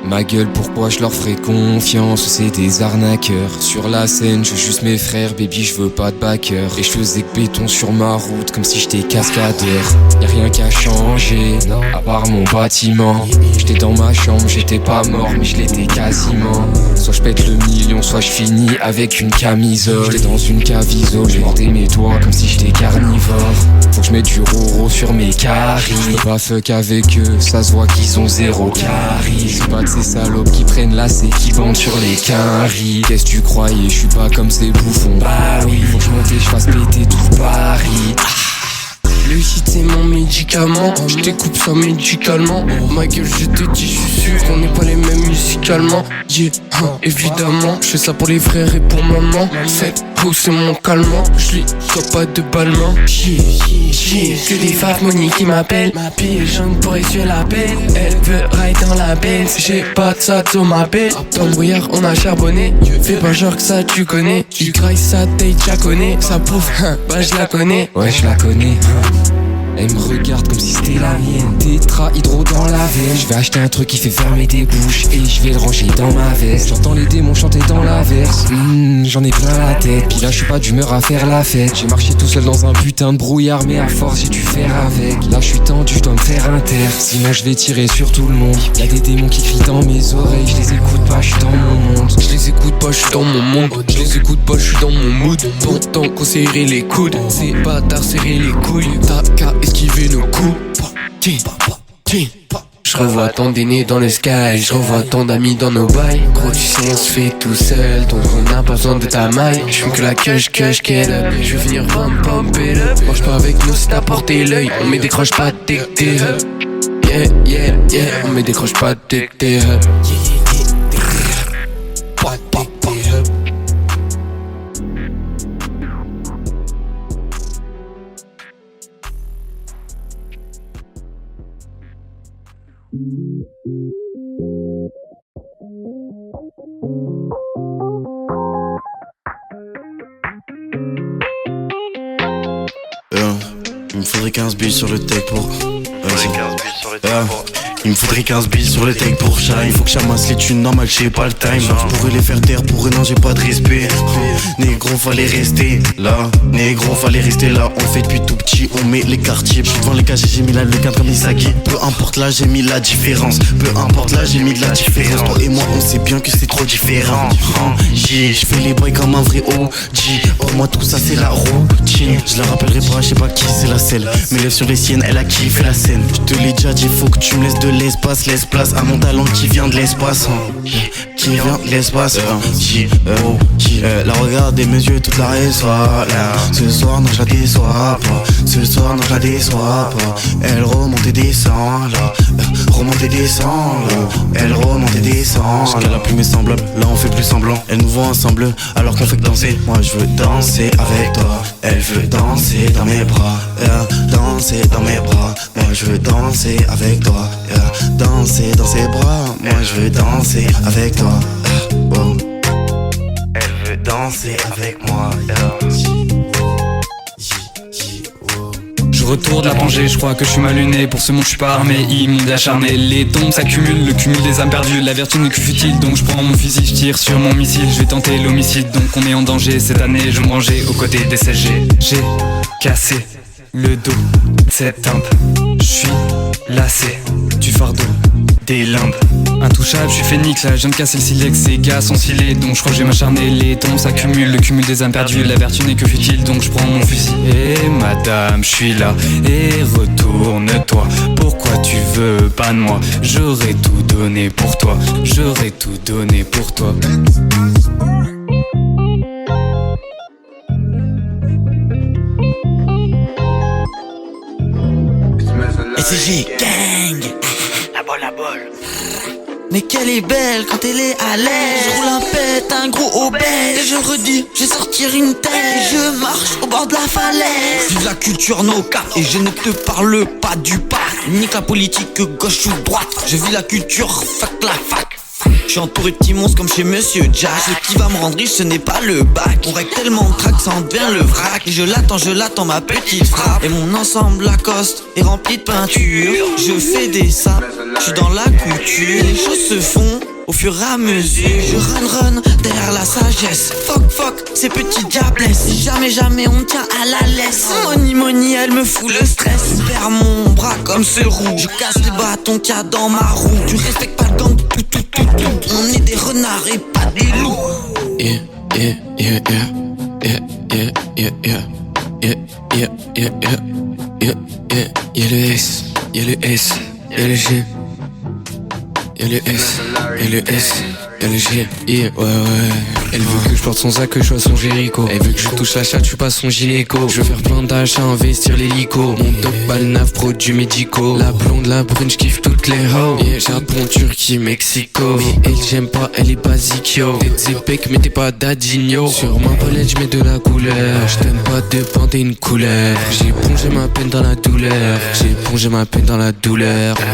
Ma gueule, pourquoi je leur ferais confiance? C'est des arnaqueurs. Sur la scène, je veux juste mes frères, baby, je veux pas de backer. Et je faisais que béton sur ma route, comme si j'étais cascadeur. Y'a rien qu'à changer, à part mon bâtiment. J'étais dans ma chambre, j'étais pas mort, mais je l'étais quasiment. Soit je pète le million, soit je finis avec une camisole. J'étais dans une camisole, j'ai mordu mes doigts comme si j'étais carnivore. Faut que je mette du roro sur mes caries. Je peux pas fuck avec eux, ça se voit qu'ils ont zéro charisme. Pas de ces salopes qui prennent la C, qui vendent sur les quinries. Qu'est-ce que tu croyais, je suis pas comme ces bouffons. Bah oui, faut que je monte et je fasse péter tout Paris. Le hit c'est mon médicament, je découpe ça médicalement. Ma gueule je te dis, je suis sûr qu'on n'est pas les mêmes musicalement. Yeah, évidemment, je fais ça pour les frères et pour maman. Cette peau c'est mon calmant, je lui dois pas de ballement. Yeah, que des faves money qui m'appellent. Ma pile jaune pour essuyer la peine. Elle veut ride dans la Benz, j'ai pas de ça sur ma belle. Dans le brouillard on a charbonné, fais pas genre que ça tu connais. Tu grailles ça t'es déjà connais, ça prouve, bah je la connais. Ouais je la connais. Elle me regarde comme si c'était la mienne. Tétra hydro dans la veine. Je vais acheter un truc qui fait fermer des bouches et je vais le ranger dans ma veste. J'entends les démons chanter dans l'averse. J'en ai plein la tête. Puis là je suis pas d'humeur à faire la fête. J'ai marché tout seul dans un putain de brouillard, mais à force j'ai dû faire avec. Là je suis tendu, je dois me faire un terre, sinon je vais tirer sur tout le monde. Y'a des démons qui crient dans mes oreilles. Je les écoute pas, je suis dans mon monde. Je les écoute pas, je suis dans mon monde. Je les écoute pas, je suis dans mon mood. Pourtant qu'on serrait les coudes, c'est bâtard serrer les couilles. T'as qu'à esquiver nos coups. Je revois ton dîner dans le sky, je revois ton d'amis dans nos bails. Gros tu sais on se fait tout seul, donc on n'a pas besoin de ta maille. Je fume que la cush, get up. Je veux venir pump it up. Marche pas avec nous si t'as porté l'œil. On met décroche pas dès que t'es up. Yeah, on met décroche pas dès que t'es up. Il me faudrait 15 billes sur le tech pour. Il me faudrait 15 billes sur le tech pour chat. Il faut que j'amasse les thunes normales, j'ai pas le time. Je pourrais les faire taire, pour eux non j'ai pas de respect. Négro fallait rester là, négro fallait rester là. On le fait depuis tout petit, on met les quartiers. J'suis devant les cages, j'ai mis là le cadre Misaki. Peu importe là, j'ai mis la différence. Peu importe là, j'ai mis de la différence. Toi et moi, on sait bien que c'est trop différent. Je fais les boys comme un vrai OG. Pour moi tout ça c'est la routine. Je la rappellerai pas, je sais pas qui c'est la selle. Mais lève sur les siennes, elle a kiffé la scène. Je te l'ai déjà dit, faut que tu me laisses de l'espace. Laisse place à mon talent qui vient de l'espace. Qui vient de l'espace. La regarde de mes yeux toute la soir. Ce soir non je la déçois pas. Ce soir non je la déçois pas. Elle remonte et descend là. Remonte et descend là. Elle remonte et descend. Jusqu'à la plus mes semblables, là on fait plus semblant. Elle nous voit ensemble alors qu'on fait que danser. Moi je veux danser avec toi. Elle veut danser dans mes bras. Danser dans mes bras. Moi je veux danser avec toi. Danser dans ses bras. Moi je veux danser avec toi. Wow. Elle veut danser avec moi. Je retourne la plongée, je crois que je suis mal luné. Pour ce monde je suis pas armé, immonde acharné. Les tombes s'accumulent, le cumul des âmes perdues. La vertu n'est que futile, donc je prends mon fusil, je tire sur mon missile. Je vais tenter l'homicide, donc on est en danger. Cette année je me rangeais aux côtés des CSG. J'ai cassé le dos de cette timbre. Je suis lassé du fardeau des limbes. Intouchable, je suis phénix, là je viens de casser le silex. Ces gars sont scellés, donc je crois que je vais m'acharner. Les tombes s'accumulent, le cumul des âmes perdues. La vertu n'est que futile, donc je prends mon fusil. Et madame, je suis là, et retourne-toi. Pourquoi tu veux pas de moi? J'aurais tout donné pour toi. J'aurais tout donné pour toi. SCG gang. La bol. Mais qu'elle est belle quand elle est à l'aise. Je roule un pet, un gros obèse. Et je redis, je vais sortir une tête. Je marche au bord de la falaise. Vive la culture no cap. Et je ne te parle pas du parc. Nique la politique gauche ou droite. Je vis la culture, fuck la fac. Je suis entouré de petits monstres comme chez Monsieur Jack. Ce qui va me rendre riche, ce n'est pas le bac. On règle tellement de trac, ça en devient le vrac. Et je l'attends, ma petite frappe. Et mon ensemble Lacoste est rempli de peinture. Je fais des saps, je suis dans la couture. Les choses se font au fur et à mesure. Je run derrière la sagesse. Fuck, ces petits diablesses. Si jamais on tient à la laisse. Money, elle me fout le stress. Perds mon bras comme ce roux. Je casse les bâtons qu'il y a dans ma roue. Tu respectes pas le gang, tout. On est des renards et pas des loups. Yeah. Y'a le S, y'a le S, y'a le G. Y'a le S, y'a le S, y'a le G. Yeah, ouais. Elle veut que je porte son sac, que je sois son Jéricho. Elle veut que je touche la chatte, je suis pas son gynéco. Je veux faire plein d'achats, investir l'hélico. Mon top balnaf, produits médicaux. La blonde, la brune, j'kiffe toutes les hoes. Yeah, Japon, Turquie, Mexico. Mais elle j'aime pas, elle est basique yo. T'es épec, mais t'es pas dadinho. Sur ma palette, j'mets de la couleur. J't'aime pas de panter une couleur. J'ai plongé ma peine dans la douleur.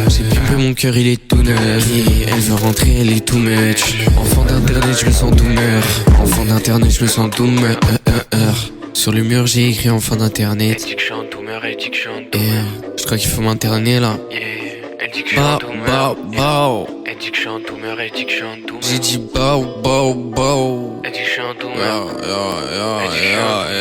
J'ai pimpé mon cœur, il est tout neuf. Yeah, elle veut rentrer, elle est too much. Enfant d'internet, je me sens doomer. Sur le mur, j'ai écrit enfant d'internet. Elle dit que je suis un doomer, elle dit que je suis un Yeah, doomer. je crois qu'il faut m'interner là. Yeah, elle dit que je suis un doomer. Bow. Elle dit que je suis un doomer, elle dit que je suis un doomer. J'ai dit bow. Elle dit que je suis un doomer. Yeah.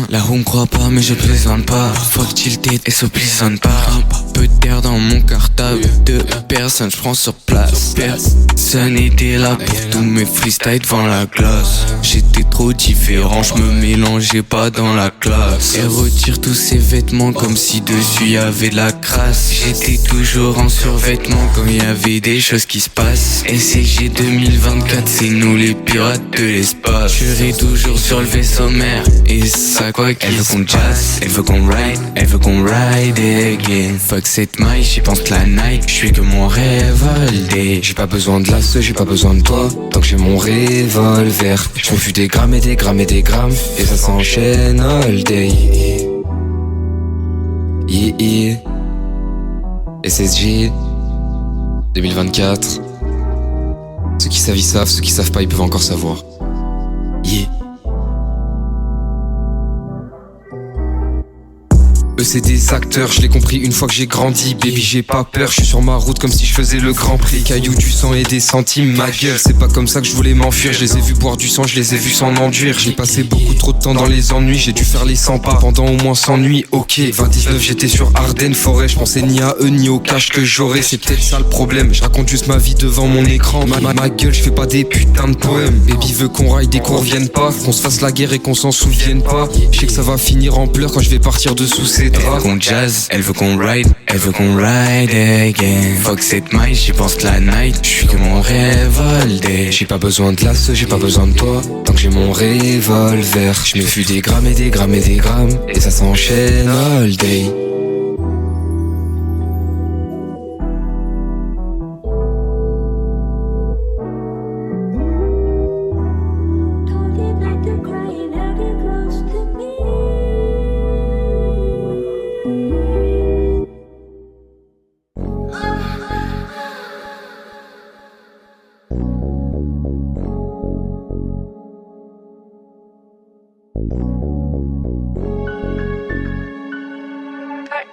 La roue me croit pas mais je plaisante pas. Fuck tilted et se plaisante pas. Peu d'air dans mon cartable. Deux personnes j'prends sur place. Personne n'était là pour tous mes freestyles devant la glace. J'étais trop différent, j'me mélangeais pas dans la classe. Elle retire tous ses vêtements comme si dessus y'avait de la crasse. J'étais toujours en survêtement quand y'avait des choses qui se passent. SCG 2024, c'est nous les pirates de l'espace. Je serai toujours sur le vaisseau mère. Et ça quoi qu'il se passe. Elle veut qu'on jazz, elle veut qu'on ride again. Fuck cette maille, j'y pense que la night. J'suis que mon rêve all day. J'ai pas besoin de l'as, j'ai pas besoin de toi. Tant que j'ai mon revolver, je me fus des grammes et des grammes et des grammes. Et ça s'enchaîne all day. Yeah. SSG 2024. Ceux qui savent, ils savent. Ceux qui savent pas, ils peuvent encore savoir. Yeah. Eux c'est des acteurs, je l'ai compris une fois que j'ai grandi. Baby j'ai pas peur, je suis sur ma route comme si je faisais le Grand Prix. Cailloux, du sang et des centimes, ma gueule. C'est pas comme ça que je voulais m'enfuir. Je les ai vus boire du sang, je les ai vus s'en enduire. J'ai passé beaucoup trop de temps dans les ennuis. J'ai dû faire les 100 pas pendant au moins 100 nuits. Ok, 29 j'étais sur Ardennes forêt. Je pensais ni à eux ni au cash que j'aurais. C'est peut-être ça le problème, je raconte juste ma vie devant mon écran. Ma gueule, je fais pas des putains de poèmes. Baby veut qu'on raille, des cours viennent pas. Qu'on se fasse la guerre et qu'on s'en souvienne pas. Je sais que ça va finir en pleurs quand je vais partir dessous ces draps. Elle veut qu'on jazz, elle veut qu'on ride again. Fuck cette maille, j'y pense que la night. J'suis que mon rêve all day. J'ai pas besoin de l'as, j'ai pas besoin de toi. Tant que j'ai mon revolver, je me fus des grammes et des grammes et des grammes. Et ça s'enchaîne all day.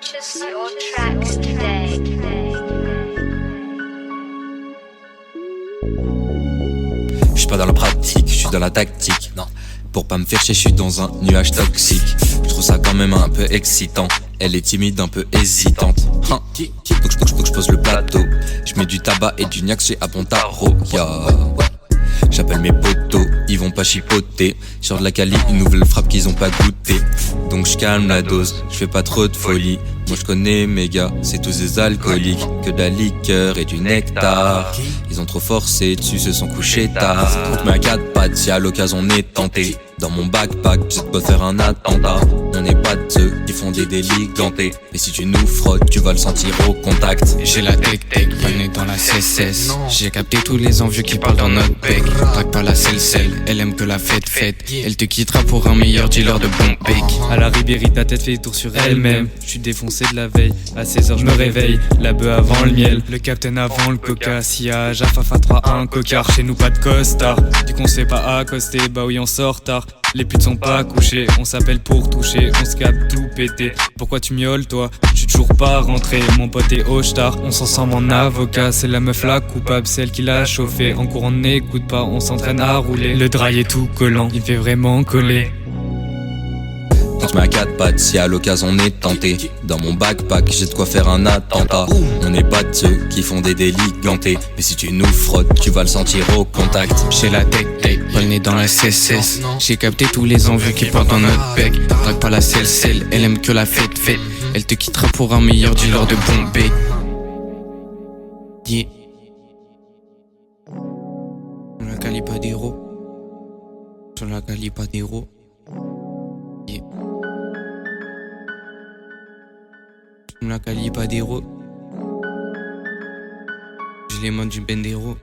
Purchase your tracks today. pas dans la pratique, je suis dans la tactique. Non. Pour pas me faire chier, je suis dans un nuage toxique. Je trouve ça quand même un peu excitant. Elle est timide, un peu hésitante. Donc je pose le plateau. Je mets du tabac et du niax chez Abontaro. J'appelle mes potos, ils vont pas chipoter. Sur de la Cali, une nouvelle frappe qu'ils ont pas goûté. Donc je calme la dose, je fais pas trop de folie. Moi je connais mes gars, c'est tous des alcooliques. Que de la liqueur et du nectar. Ils ont trop forcé dessus, se sont couchés tard. Donc mets à 4 pattes, si à l'occasion on est tenté. Dans mon backpack, j'ai de quoi faire un attentat. On n'est pas de ceux qui font des délits gantés. Mais si tu nous frottes, tu vas le sentir au contact. J'ai la tech, panée dans la CSS. J'ai capté tous les envieux qui parlent dans notre bec. Drague pas la selle, elle aime que la fête. Elle te quittera pour un meilleur dealer de bon bec. À la Ribéry, ta tête fait tour sur elle-même. Je suis défoncé de la veille, à 16h je me réveille. La bœuf avant le miel, le capitaine avant le coca. Sillage, Afafa 3-1, cocard. Chez nous pas de costard. Du qu'on sait pas accoster, bah oui on sort tard. Les putes sont pas couchées, on s'appelle pour toucher, on se capte tout pété. Pourquoi tu miaules toi? Je suis toujours pas rentré, mon pote est au star. On s'en sent mon avocat, c'est la meuf la coupable, celle qui l'a chauffé. En cours on n'écoute pas, on s'entraîne à rouler. Le dry est tout collant, il fait vraiment coller. Donc je mets à 4 pattes, si à l'occasion on est tenté. Dans mon backpack, j'ai de quoi faire un attentat. On n'est pas de ceux qui font des délits gantés. Mais si tu nous frottes, tu vas le sentir au contact. J'ai la tech, pas le nez dans la CSS. J'ai capté tous les envieux qui portent dans notre bec. Drague pas la selle, elle aime que la fête. Elle te quittera pour un meilleur dealer de bon bec. Yeah. Sur la Calipadero. Sur la Calipadero. Yeah. Sur la Calipadero. J'ai les mains du Bendero.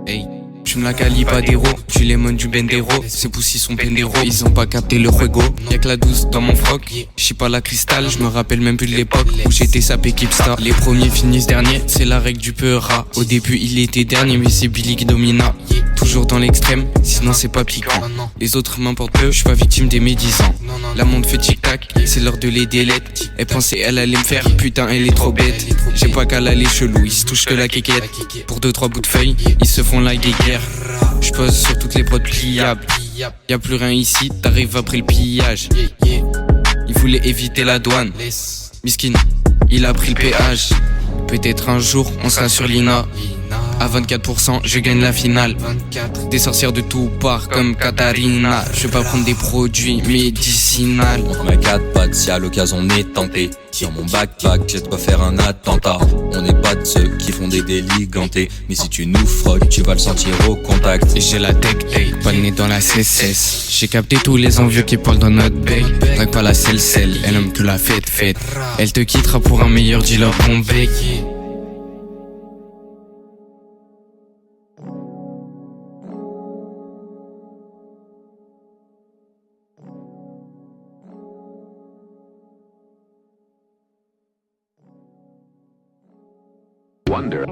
Hey. Je me la Calipadero, tu les mains du Bendero. Ces poussis sont Bendero, ils ont pas capté le juego. Y'a que la douce dans mon froc, j'suis pas la cristal. Je me rappelle même plus de l'époque où j'étais sapé Keepstar. Les premiers finissent derniers, c'est la règle du peu rat. Au début il était dernier mais c'est Billy qui domina. Toujours dans l'extrême, sinon c'est pas piquant. Les autres m'importent peu, j'suis pas victime des médisants. La montre fait tic-tac, c'est l'heure de les délettes. Elle pensait elle allait me faire, putain elle est trop bête. J'ai pas qu'à l'aller chelou, ils se touchent que la quéquette. Pour 2-3 bouts de feuilles, ils se font la guéguerre. J'pose sur toutes les prods pliables. Y'a plus rien ici, t'arrives après le pillage. Il voulait éviter la douane. Miskin, il a pris le péage. Peut-être un jour on sera sur l'INA. À 24%, je gagne la finale. Des sorcières de tout part comme Katarina. Je vais pas prendre des produits médicinaux. On met 4 pattes, si à l'occasion on est tenté. Dans mon backpack, j'ai de quoi faire un attentat. On n'est pas de ceux qui font des délits gantés. Mais si tu nous frottes, tu vas le sentir au contact. J'ai la tech, pas le nez dans la CSS. J'ai capté tous les envieux qui parlent dans notre bec. Drague pas la selle, elle aime que la fête. Elle te quittera pour un meilleur dealer bon bec. Wonder.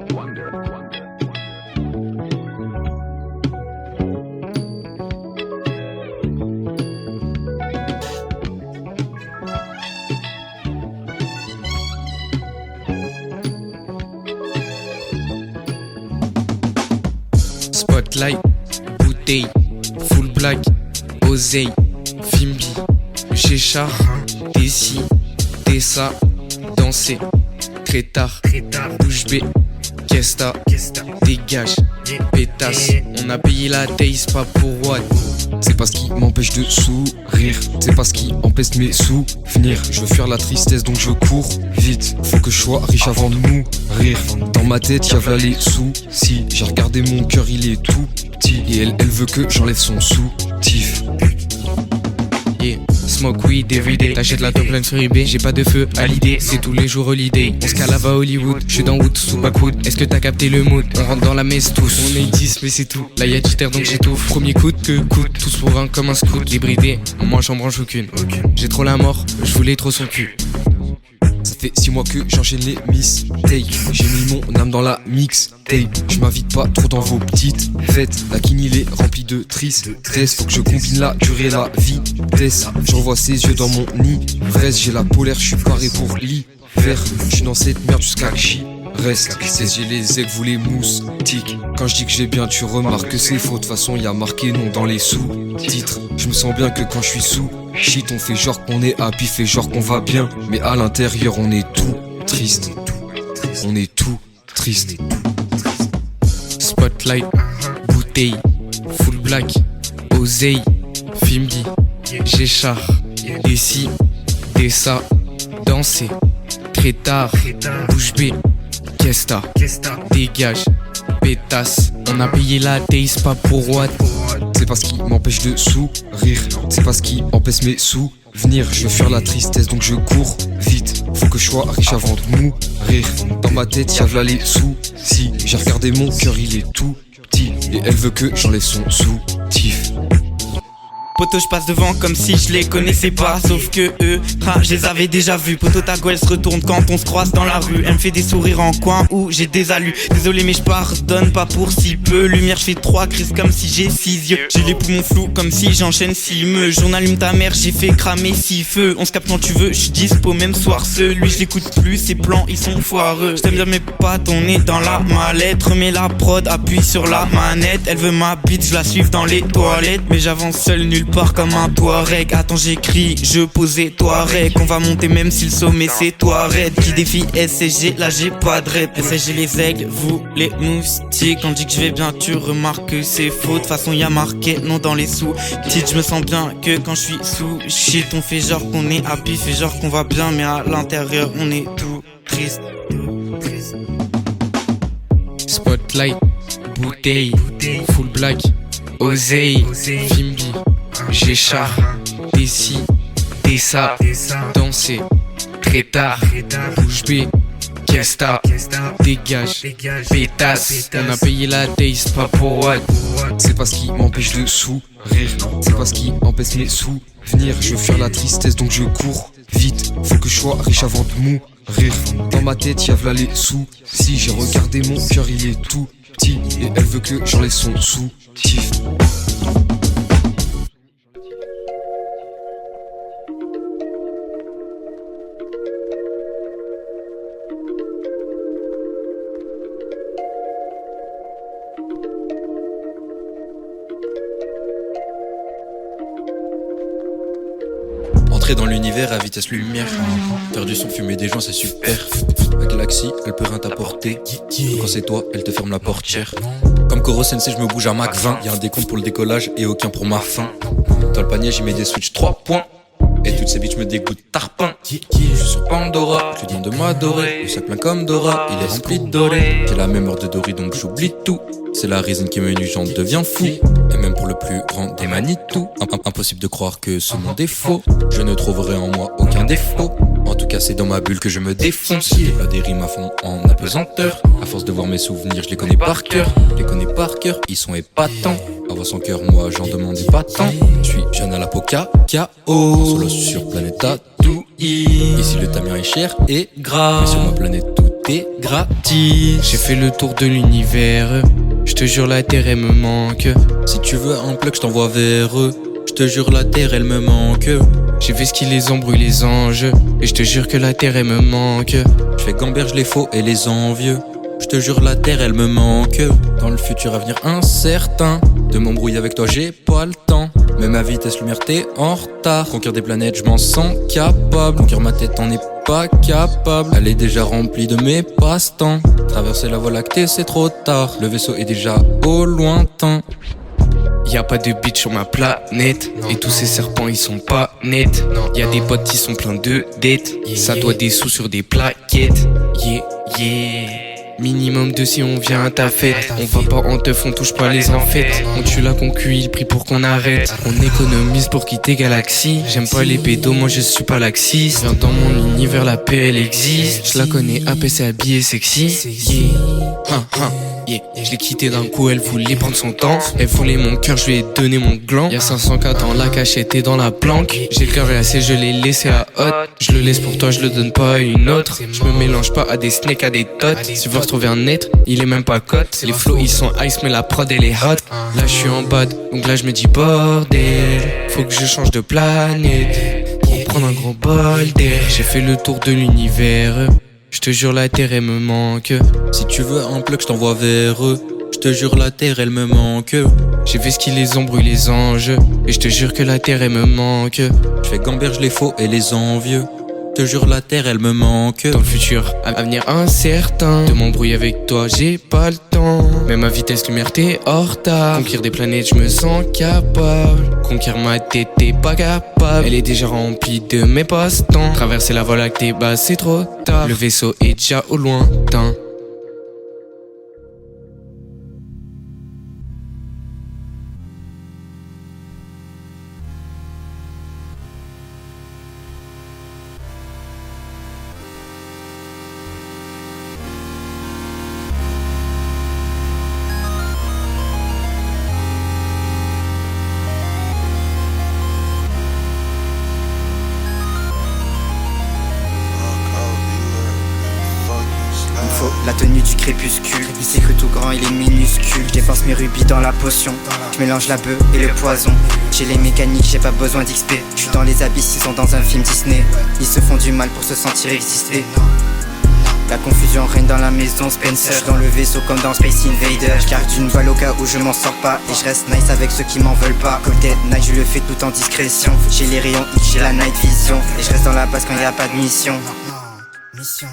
Spotlight, bouteille, full black, oseille, Fimbi, Chéchard, Tessie, Tessa, danser, très tard, bouche bée, Kesta, dégage, pétasse. On a payé la taste, pas pour what. C'est pas ce qui m'empêche de sourire, c'est pas ce qui empêche mes souvenirs. Je veux fuir la tristesse donc je cours vite. Faut que je sois riche avant de mourir. Dans ma tête y'a là les soucis. J'ai regardé mon cœur, il est tout petit. Et elle veut que j'enlève son soutif. Yeah. Smoke weed everyday. T'achètes la top line sur eBay. J'ai pas de feu à l'idée, c'est tous les jours holiday. On se calave à Hollywood, j'suis dans Wood sous Backwood. Est-ce que t'as capté le mood? On rentre dans la messe tous. On est 10 mais c'est tout. Là y'a du terre donc j'étouffe. Premier coup que coûte, tous pour un comme un scout. Débridé, moi j'en branche aucune. J'ai trop la mort, je voulais trop son cul. Ça fait 6 mois que j'enchaîne les mistakes. J'ai mis mon âme dans la mixtape. Je m'invite pas trop dans vos petites fêtes. La king il est rempli de tristesse. Faut que je combine la durée, la vitesse. Je revois ses yeux dans mon ivresse. J'ai la polaire, je suis paré pour l'hiver. Je suis dans cette merde jusqu'à chier. reste. J'ai les aigles, vous les moustiques. Quand je dis que j'ai bien, tu remarques que c'est faux. De toute façon, y a marqué non dans les sous-titres. Je me sens bien que quand je suis sous shit, on fait genre qu'on est happy, fait genre qu'on va bien. Mais à l'intérieur, on est tout triste. On est tout triste. Spotlight, bouteille, full black, oseille, Fimbi, Géchard, des ci, des ça, danser, très tard, bouche bée, Kesta, dégage, pétasse. On a payé la taste, pas pour what. C'est pas ce qui m'empêche de sourire, c'est pas ce qui empêche mes souvenirs. Je veux fuir la tristesse donc je cours vite. Faut que je sois riche avant de mourir. Dans ma tête y'a v'là les soucis. J'ai regardé mon cœur, il est tout petit. Et elle veut que j'enlève son soutif. Poto, je passe devant comme si je les connaissais pas. Sauf que eux, je les avais déjà vus. Poto, ta gueule se retourne quand on se croise dans la rue. Elle me fait des sourires en coin où j'ai des alus. Désolé mais je pardonne pas pour si peu. Lumière, je fais 3 crises comme si j'ai 6 yeux. J'ai les poumons flous comme si j'enchaîne 6 meufs. Journallume ta mère, j'ai fait cramer 6 feux. On se capte quand tu veux, je suis dispo même soir. Celui je l'écoute plus, ses plans ils sont foireux. Je t'aime bien mes pattes, on est dans la mallette. Remets la prod, appuie sur la manette. Elle veut ma bite, je la suive dans les toilettes. Mais j'avance seul nulle part comme un Touareg. Attends, j'écris, je posais Touareg. On va monter même si le sommet c'est Touareg. Qui défie SCG, là j'ai pas de rep. SCG les aigles, vous les moustiques. On dit que je vais bien, tu remarques que c'est faux. De toute façon y'a marqué non dans les sous-titres. Je me sens bien que quand je suis sous shit. On fait genre qu'on est happy, fait genre qu'on va bien. Mais à l'intérieur on est tout triste. Spotlight, bouteille, full black, oseille, Fimbi, Géchard, des ci, des ça, danser, très tard, bouche bée, Kesta, dégage, pétasse. On a payé la taste, pas pour what. C'est pas ce qui m'empêche de sourire, c'est pas ce qui empêche mes souvenirs. Je veux fuir la tristesse donc je cours vite. Faut que je sois riche avant de mourir. Dans ma tête y'a v'là les soucis. J'ai regardé mon cœur, il est tout petit. Et elle veut que j'enlève son soutif. Entrer dans l'univers à vitesse lumière. Faire du son, fumer des joints, c'est super. La galaxie, elle peut rien t'apporter. Quand c'est toi, elle te ferme la portière. Comme Koro Sensei, je me bouge à Mach 20. Y'a un décompte pour le décollage et aucun pour ma fin. Dans le panier, j'y mets des switch 3 points. Et toutes ces bitches me dégoûtent tarpin. Je suis sur Pandora, je lui demande de m'adorer. Le sac plein comme Dora, il est rempli de doré. J'ai la mémoire de Dory donc j'oublie tout. C'est la raison qui me nuit, j'en deviens fou. Et même pour le plus grand des Manitou, impossible de croire que ce monde est faux. Je ne trouverai en moi aucun défaut. En tout cas c'est dans ma bulle que je me défonce. Je déploie des rimes à fond en apesanteur. À force de voir mes souvenirs, je les connais par cœur. Je les connais par cœur, ils sont épatants. Avoir son cœur, moi j'en demandais pas tant. Je suis jeune à la poca, KO. Solo sur planète Tatooine. Ici le tamien est cher et gras. Mais sur ma planète tout est gratis. J'ai fait le tour de l'univers. Je te jure la terre elle me manque. Si tu veux un plug, je t'envoie vers eux. Je te jure la terre elle me manque. J'ai fait ce qui les embrouille les anges. Et je te jure que la terre elle me manque. Je fais gamberge les faux et les envieux. Je te jure la terre elle me manque. Dans le futur à venir incertain, de m'embrouiller avec toi j'ai pas le temps. Même à vitesse lumière t'es en retard. Conquérir des planètes je m'en sens capable. Conquérir ma tête t'en es pas capable. Elle est déjà remplie de mes passe-temps. Traverser la voie lactée c'est trop tard. Le vaisseau est déjà au lointain. Y'a pas de bitch sur ma planète. Et tous ces serpents ils sont pas nets. Y'a des potes qui sont pleins de dettes. Ça doit des sous sur des plaquettes. Yeah, yeah. Minimum de si on vient à ta fête. On va pas en teuf, on touche pas les enfêtes. On tue la concu, il prie pour qu'on arrête. On économise pour quitter Galaxy. J'aime pas les pédos, moi je suis pas laxiste. Viens dans mon univers, la paix elle existe. Je la connais, AP c'est habillé sexy. Yeah. Yeah. Je l'ai quitté d'un coup, elle voulait prendre son temps. Elle voulait mon cœur, je lui ai donné mon gland. Y'a 500K dans la cachette et dans la planque. J'ai le cœur assez, je l'ai laissé à hot. Je le laisse pour toi, je le donne pas à une autre. Je me mélange pas à des snakes, à des tots. Si tu veux retrouver un être, il est même pas cote. Les flows ils sont ice, mais la prod elle est hot. Là je suis en bad, donc là je me dis bordel. Faut que je change de planète pour prendre un gros bol d'air. J'ai fait le tour de l'univers. Je te jure la terre elle me manque. Si tu veux un plug, je t'envoie vers eux. Je te jure la terre elle me manque. J'ai fait ce qui les embrouille les anges. Et je te jure que la terre elle me manque. Je fais gamberge les faux et les envieux. Je te jure la terre elle me manque. Dans le futur, avenir incertain. De m'embrouiller avec toi j'ai pas le temps. Même à vitesse lumière t'es hors retard. Conquérir des planètes je me sens capable. Conquérir ma tête t'es pas capable. Elle est déjà remplie de mes passe-temps. Traverser la voie lactée bah c'est trop tard. Le vaisseau est déjà au lointain. La tenue du crépuscule, il s'est cru tout grand, il est minuscule. Je dépense mes rubis dans la potion, je mélange la bœuf et le poison. J'ai les mécaniques, j'ai pas besoin d'XP. Je suis dans les abysses, ils sont dans un film Disney. Ils se font du mal pour se sentir exister. La confusion règne dans la maison Spencer. J'suis dans le vaisseau comme dans Space Invader. J'garde une balle au cas où je m'en sors pas. Et je reste nice avec ceux qui m'en veulent pas. Côté night, je le fais tout en discrétion. J'ai les rayons X, j'ai la night vision. Et je reste dans la base quand y a pas de mission. Mission.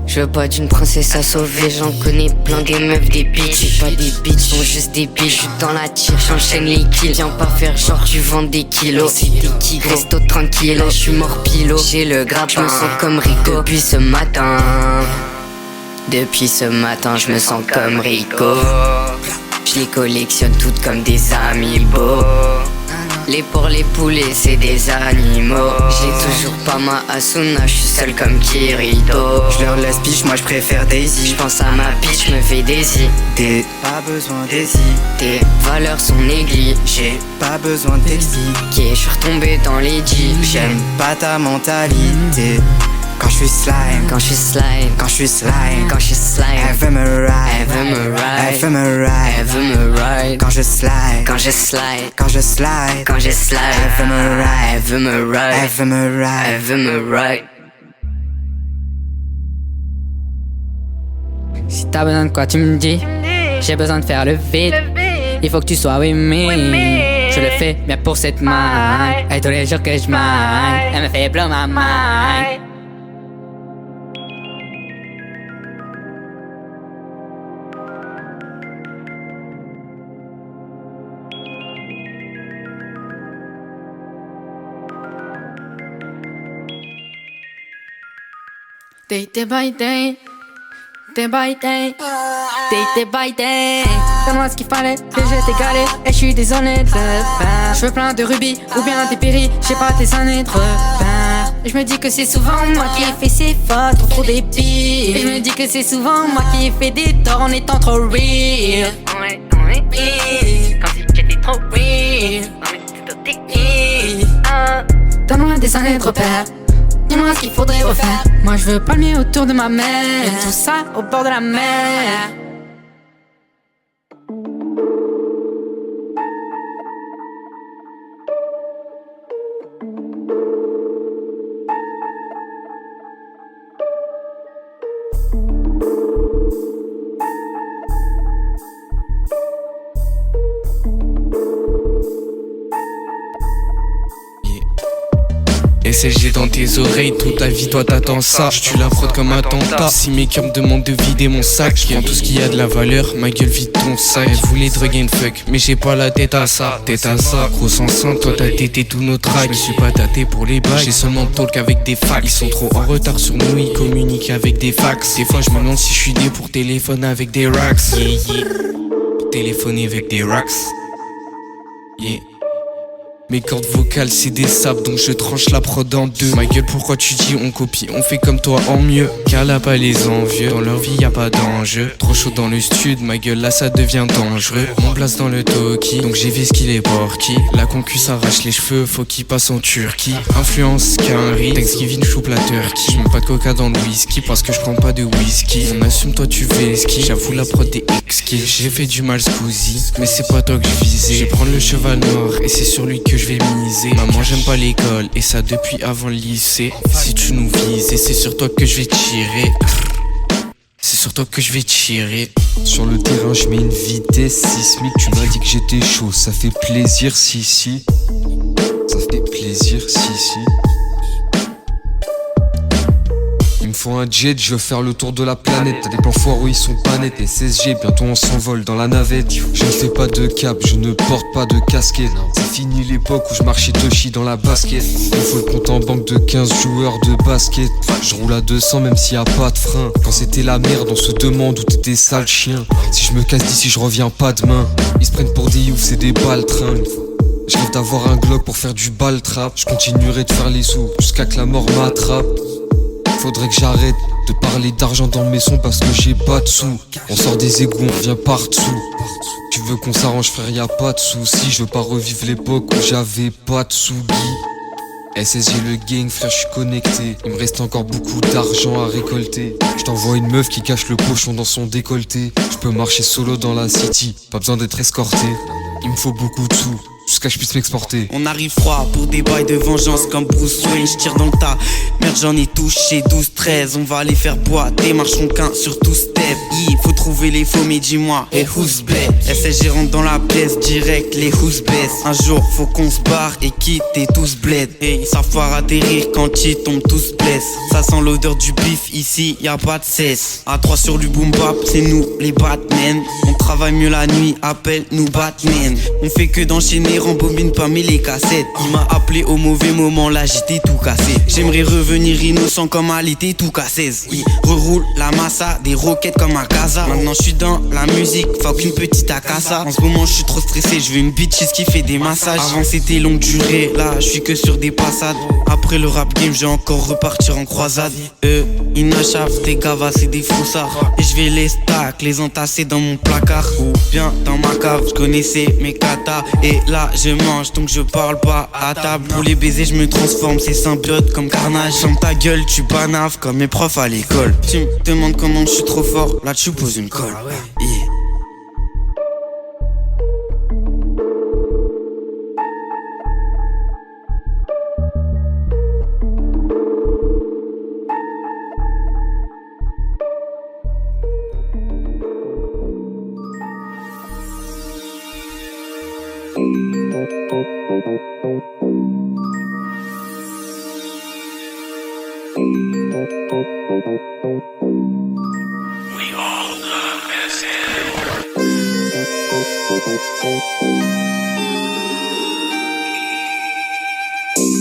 Je veux pas d'une princesse à sauver, j'en connais plein des meufs, des bitches. J'ai pas des bitches, sont juste des bitches. J'suis dans la tire, j'enchaîne les kills. Viens pas faire genre tu vends des kilos. C'est des qui resto tranquille, j'suis mort pilo. J'ai le grappin, j'me sens comme Rico. Depuis ce matin, j'me sens comme Rico. J'les collectionne toutes comme des amiibo. Les porcs, les poulets, c'est des animaux. J'ai toujours pas ma Asuna, j'suis seul comme Kirito. J'leur laisse biche, moi j'préfère Daisy. J'pense à ma bitch, j'me fais des idées. Pas besoin d'hésiter. Tes valeurs sont négligées. J'ai pas besoin d'expliquer. J'suis retombé dans les jeans. J'aime pas ta mentalité. Quand j'suis slime, quand j'suis slime, quand j'suis slime, quand j'suis slime, elle veut me ride, elle veut me ride, elle veut me ride, elle veut me ride. Quand je slide, quand je slide, quand je slide, quand je slide, elle veut me ride, elle veut me ride, elle veut me ride, elle veut me ride. Si t'as besoin de quoi tu me dis, j'ai besoin de faire le vide. Il faut que tu sois with me. Je le fais bien pour cette main. Et tous les jours que je m'aille, elle me fait blow my mind. Day by day, day by day, day by day. Donne-moi ce qu'il fallait, que je t'ai galé. Et je suis désolé de le faire. Je veux plein de rubis ou bien des péris, j'ai pas tes années de repères. Je me dis que c'est souvent moi qui ai fait ces fautes, trop débile. Je me dis que c'est souvent moi qui ai fait des torts en étant trop real. Comme si j'étais trop real. Donne-moi des années de repères. Dis-moi ce qu'il faudrait refaire. Moi je veux palmier autour de ma mère. Et tout ça au bord de la mer. SSG dans tes oreilles, toute la vie toi t'attends ça. Je tue la fraude comme attentat. Si mes cœurs me demandent de vider mon sac, je prends tout ce qu'il y a de la valeur, ma gueule vide ton sac. Elle voulait drug and fuck, mais j'ai pas la tête à ça. Tête à ça, grosse enceinte, toi t'as tété tous nos tracks. Je me suis pas tâté pour les bails, j'ai seulement talk avec des facts. Ils sont trop en retard sur nous, ils communiquent avec des fax. Des fois je me demande si je suis né pour téléphoner avec des racks. Yeah yeah, pour téléphoner avec des racks. Yeah. Mes cordes vocales c'est des sables donc je tranche la prod en deux. Ma gueule pourquoi tu dis on copie, on fait comme toi en mieux. Car là pas les envieux, dans leur vie y a pas d'enjeu. Trop chaud dans le stud, ma gueule là ça devient dangereux. Mon place dans le Toki, donc j'ai vu ce qu'il est porky. La concu s'arrache les cheveux, faut qu'il passe en Turquie. Influence qu'un riz, Thanksgiving choupe la turkey. J'mets pas de coca dans le whisky parce que je prends pas de whisky. On assume toi tu fais ski, j'avoue la prod est exquise. J'ai fait du mal Squeezie, mais c'est pas toi que je visais. Je vais prendre le cheval noir et c'est sur lui que je vais miser. Maman j'aime pas l'école et ça depuis avant le lycée. Si tu nous vises et c'est sur toi que je vais tirer. C'est sur toi que je vais tirer. Sur le terrain je mets une vitesse sismique. Tu m'as dit que j'étais chaud, ça fait plaisir si. Ça fait plaisir si. Il me faut un jet, je veux faire le tour de la planète. T'as des plans foireux, ils sont pas nets. SSG, bientôt on s'envole dans la navette. Je ne fais pas de cap, je ne porte pas de casquette. C'est fini l'époque où je marchais Toshi dans la basket. Il faut le compte en banque de 15 joueurs de basket. Je roule à 200 même s'il y a pas de frein. Quand c'était la merde, on se demande où t'étais sale chien. Si je me casse d'ici, je reviens pas demain. Ils se prennent pour des oufs, c'est des baltringues. Je rêve d'avoir un Glock pour faire du ball trap. Je continuerai de faire les sous jusqu'à que la mort m'attrape. Faudrait que j'arrête de parler d'argent dans mes sons parce que j'ai pas de sous. On sort des égouts, on revient partout. Tu veux qu'on s'arrange frère, y'a pas de soucis. Je veux pas revivre l'époque où j'avais pas de sous. SSG le gang, frère, je suis connecté. Il me reste encore beaucoup d'argent à récolter. Je t'envoie une meuf qui cache le pochon dans son décolleté. Je peux marcher solo dans la city, pas besoin d'être escorté. Il me faut beaucoup de sous jusqu'à que je puisse m'exporter. On arrive froid pour des bails de vengeance comme Bruce Wayne. J'tire dans le tas, merde j'en ai touché 12-13. On va les faire boiter, marchons qu'un sur tout step. Faut trouver les faux mais dis-moi, et who's bet? SSG rentre dans la pièce direct, les who's best. Un jour faut qu'on se barre et quitter tous bled. Et savoir atterrir quand ils tombent tous bless. Ça sent l'odeur du bif, ici y'a pas de cesse. À 3 sur du boom bap, c'est nous les Batman. On travaille mieux la nuit, appelle nous Batman. On fait que d'enchaîner, rembobine pas mais les cassettes. Il m'a appelé au mauvais moment, là j'étais tout cassé. J'aimerais revenir innocent comme à l'été tout cassé. Reroule la massa, des roquettes comme à Gaza. Maintenant je suis dans la musique, fuck une petite akasa. En ce moment je suis trop stressé, je veux une bitch qui fait des massages. Avant c'était longue durée, là je suis que sur des passades. Après le rap game, j'ai encore repartir en croisade. Inachaf, des gavas et des froussards. Et je vais les stack, les entasser dans mon placard. Ou bien dans ma cave, je connaissais mes katas. Et là je mange, donc je parle pas à table. Pour les baisers, je me transforme, c'est symbiote comme carnage. Ferme ta gueule, tu banaves comme mes profs à l'école. Tu me demandes comment je suis trop fort, là tu poses une colle. Yeah.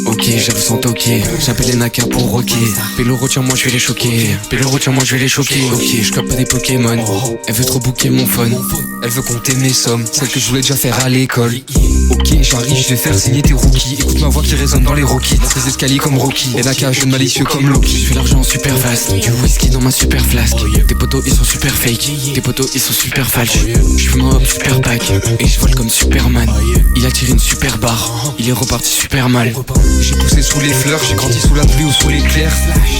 Ok, j'avoue sans toquer. J'appelle les nakas pour rocker. Pélo retient moi je vais les choquer. Pélo retient moi je vais les choquer. Ok, je capte des Pokémon. Elle veut trop booker mon phone. Elle veut compter mes sommes, celles que je voulais déjà faire à l'école. Ok, j'arrive, je vais faire signer tes rookies. Écoute ma voix qui résonne dans les Rockies. Des escaliers comme Rocky. Et la cage, jeune malicieux comme Loki. Je fais l'argent super fast. Du whisky dans ma super flasque. Tes potos ils sont super fake. Tes potos ils sont super falches. Je fume un hop super pack. Et je vole comme Superman. Il a tiré une super barre. Il est reparti super mal. J'ai poussé sous les fleurs, j'ai grandi sous la pluie ou sous l'éclair.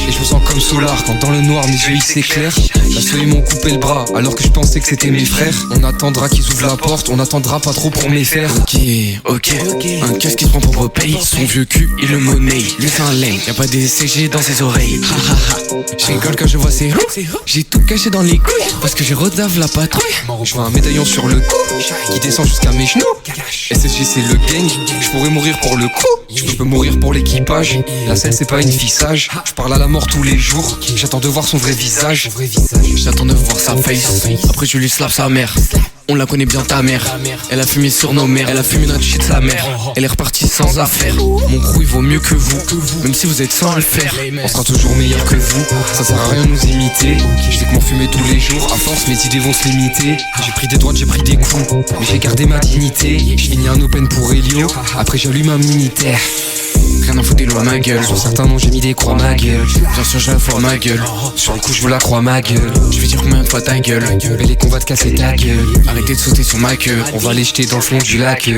Et je me sens comme Solar quand dans le noir mes yeux ils s'éclairent. La seule ils m'ont coupé le bras alors que je pensais que c'était mes frères. On attendra qu'ils ouvrent la porte, on attendra pas trop pour me faire. Ok, un casque qui se prend pour repay. Son vieux cul il le monnaie. Lui c'est un lame, y'a pas des CG dans ses oreilles. Je rigole quand je vois ses hooks. J'ai tout caché dans les couilles parce que j'ai redave la patrouille. Je vois un médaillon sur le cou qui descend jusqu'à mes genoux. SSG c'est le gang, je pourrais mourir pour le coup. Je peux mourir pour l'équipage. La scène c'est pas une fissage. Je parle à la mort tous les jours. J'attends de voir son vrai visage. J'attends de voir sa face. Après je lui slap sa mère. On la connaît bien ta mère. Elle a fumé sur nos mères. Elle a fumé notre shit sa mère. Elle est repartie sans affaire. Mon crew il vaut mieux que vous. Même si vous êtes sans le faire, on sera toujours meilleur que vous. Ça sert à rien de nous imiter. Je sais que m'en fumer tous les jours. À force mes idées vont se limiter. J'ai pris des droites, j'ai pris des coups, mais j'ai gardé ma dignité. Je finis un open pour Elio. Après j'allume un militaire. Rien à foutre des lois ma gueule. Sur certains noms j'ai mis des croix ma gueule. Bien sûr j'ai la foi ma gueule. Sur le coup je vous la crois ma gueule. Je vais dire combien de fois ta gueule. Mais les combats de casser ta gueule. Arrêtez de sauter sur ma queue. On va les jeter dans le fond du lac.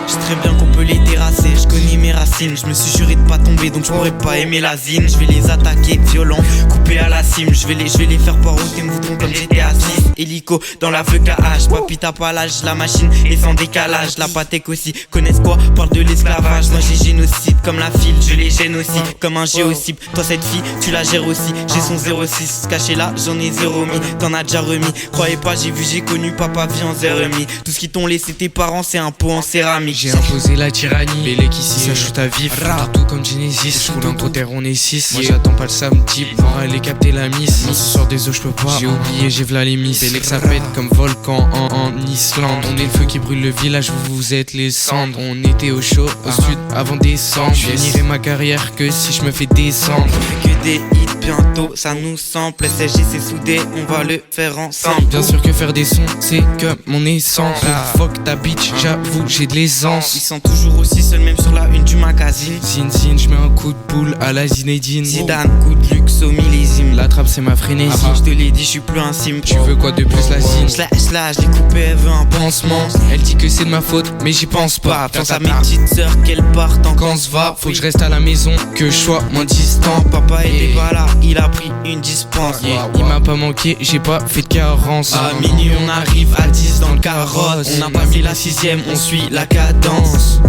Je sais très bien qu'on peut les terrasser, je connais mes racines. Je me suis juré de pas tomber donc je pourrais pas aimer la zine. Je vais les attaquer, violents, couper à la cime. Je vais les faire poireauter, moutons comme j'étais assis. Hélico dans la VKH, papy tape à l'âge, la machine est sans décalage. La patek aussi, connaissent quoi, parle de l'esclavage. Moi j'ai génocide comme la file, je les gêne aussi comme un géocybe. Toi cette fille, tu la gères aussi, j'ai son 06. Caché là, j'en ai 0 mis, t'en as déjà remis. Croyez pas, j'ai vu, j'ai connu, papa vit en 0,5. Tout ce qui t'ont laissé tes parents, c'est un pot en céramique. J'ai imposé la tyrannie, les lecs ici ça shoot à vif. Tout comme Genesis, je roule un terre on est 6. Moi j'attends pas le samedi pour aller capter la miss. Non, ce soir des eaux je peux pas, j'ai oublié, j'ai v'là les miss. Les lecs ça pète comme volcan en Islande. On est le feu qui brûle le village, vous êtes les cendres. On était au chaud, au sud avant décembre. Je finirai ma carrière que si je me fais descendre. On fait que des hits bientôt, ça nous semble. SSJ c'est soudé, on va le faire ensemble. Bien sûr que faire des sons, c'est comme mon essence. Fuck ta bitch, j'avoue j'ai de l'aisance. Ils sont toujours aussi seuls même sur la une du magazine. Zine, je mets un coup de boule à la Zinedine. Zidane, coup de luxe au millésime. La trappe c'est ma frénésie. Je te l'ai dit, je suis plus un sim. Tu veux quoi de plus la zine? Je l'ai coupé, elle veut un pansement. Elle dit que c'est de ma faute, mais j'y pense pas. Pense à mes petites sœurs qu'elles partent en quand on se va, faut que je reste à la maison, que je sois moins distant. Papa était pas là, il a pris une dispense. Il m'a pas manqué, j'ai pas fait de carence. À minuit on arrive à 10 dans le carrosse. On a passé la 6ème, on suit la cadence.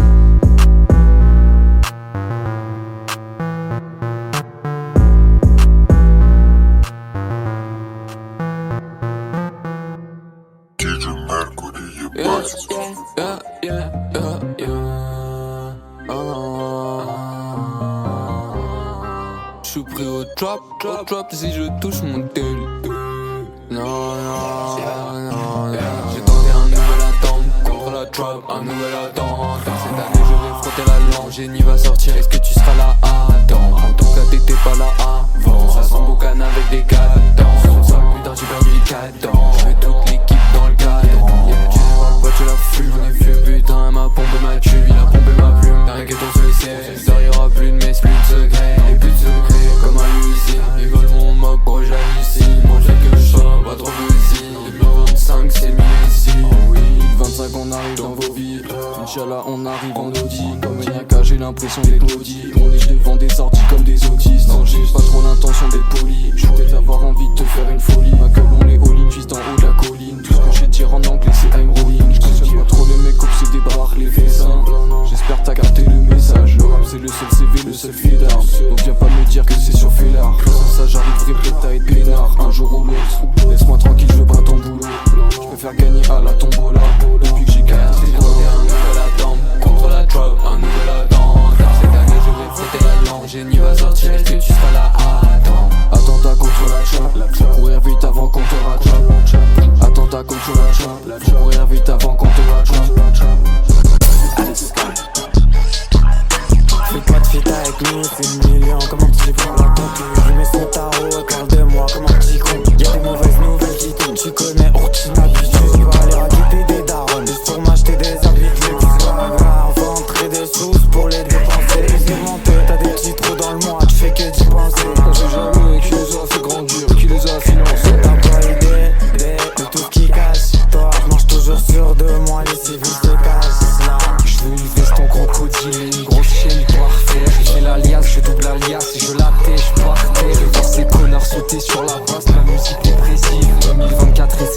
J'suis pris au trap, si je touche mon tel. Non, j'ai tenté un nouvel attempt contre la trap, un nouvel attempt. Cette année je vais frotter la langue, génie va sortir, est-ce que tu seras là? Attends, en tout cas t'étais pas là avant. Ça sent boucan avec des cadans. Sur le putain j'ai perdu les cadans. J'mets toute l'équipe dans le cadran. Tu sais pas le poids, tu la fumes. J'en ai vu putain, ma pompe m'a tué, il a pompé ma plume. T'inquiète on se le sait, ça y'aura plus de messe, plus de secrets. Et plus de secrets comme à l'usine. Ils veulent mon mob, gros j'hallucine. Moi j'ai que je sois pas trop busy. 2025 c'est millésime. Oh oui, 25 on arrive dans vos vies. Inch'Allah on arrive en Audi. Comme Yaka j'ai l'impression d'être maudit. On liche devant des sorties comme des autistes. Non j'ai pas trop l'intention d'être poli. Je vais peut-être avoir envie de te faire une folie. Ma gueule on les all-in, twist en haut de la colline. Tout ce que j'ai dire en anglais c'est I'm rolling. Je questionne pas trop les mecs c'est des barres, les faissins. J'espère t'as capté le message. Le rap c'est le seul CV, le seul fait d'armes. Donc viens pas me dire que c'est sur Félard. Sans ça j'arriverai peut-être à être peinard un jour ou l'autre. Laisse-moi tranquille, je veux pas ton boulot. Je préfère gagner à la tombola. Depuis que j'ai capté un nouvel attente contre la trap, un nouvel attente. Cette année je vais frotter la langue, génie va sortir, est-ce que tu seras là? Attends, attentat contre la trap. Courir vite avant qu'on te rattrape.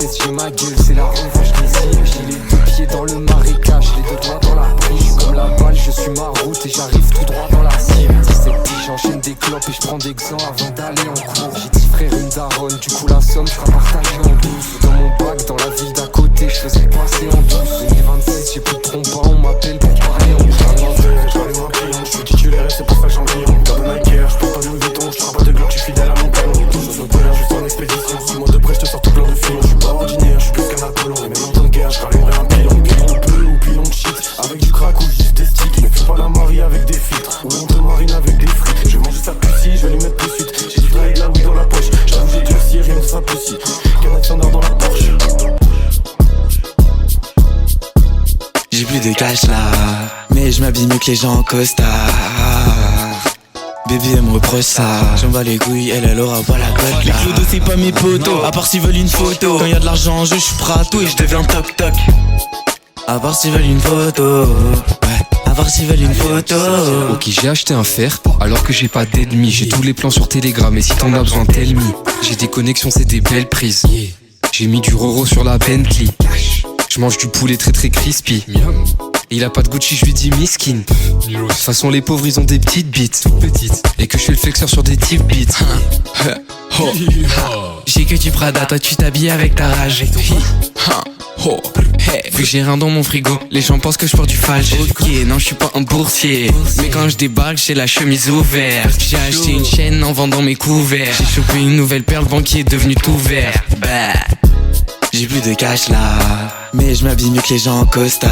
pièces, j'ai ma gueule, c'est la revanche d'ici. J'ai les deux pieds dans le marécage, les deux doigts dans la prise. Comme la balle, je suis ma route et j'arrive tout droit dans la cible. 17 piges, j'enchaîne des clopes et je prends des xans avant d'aller en cours. J'ai 10 frères, une daronne, du coup la somme sera partagée en 12. Dans mon bac, dans la ville d'à côté, je faisais passer en 12. 2026, j'ai plus de trompe, on m'appelle pour parler en 12. J'allume un pilon, je suis titulaire et c'est pour ça que j'en viens. Garde ma guerre, je porte pas de Louis Vuitton, je travaille de Glock, je suis fidèle à mon canon. Je suis polaire, juste en expédition. 6 mois de près, je te sors tout plein de filons. Je suis pas ordinaire, je suis plus qu'un Apollon. Et même en temps de guerre, je rallumerai un pilon. Pilon bleu ou pilon de shit, avec du crack ou juste des sticks. Ne fais pas la marie avec des filtres, ou on te marine avec des frites. Je vais manger sa pussy, je vais lui mettre plus suite. J'ai du drag, la weed dans la poche, j'avoue j'ai durci, rien de sa pussy. Canette standard dans la Porsche. J'ai plus de cash là, mais je m'habille mieux que les gens en costard. Baby elle me reproche ça, j'en bats les couilles, elle aura pas la cote là. Les clodos c'est pas mes potos, à part s'ils veulent une photo. Quand y'a de l'argent en jeu, je suis prêt à tout et je deviens toc toc. À part s'ils veulent une photo, ouais. À part s'ils veulent une photo. Ok, j'ai acheté un fer alors que j'ai pas d'ennemis. J'ai tous les plans sur Telegram et si t'en as besoin, tell me. J'ai des connexions, c'est des belles prises. J'ai mis du Roro sur la Bentley. Je mange du poulet très très crispy. Il a pas de Gucci, je lui dis miskin. De toute façon les pauvres ils ont des petites bites, toutes petites. Et que je suis le flexeur sur des types beats. Oh. J'ai que du Prada, toi tu t'habilles avec ta rage. Oh. Hey. Vu que j'ai rien dans mon frigo, les gens pensent que je porte du fage. Ok, non je suis pas un boursier, mais quand je débarque j'ai la chemise ouverte. J'ai acheté une chaîne en vendant mes couverts. J'ai chopé une nouvelle perle, le banquier est devenu tout vert. Bah. J'ai plus de cash là, mais je m'habille mieux que les gens en costard.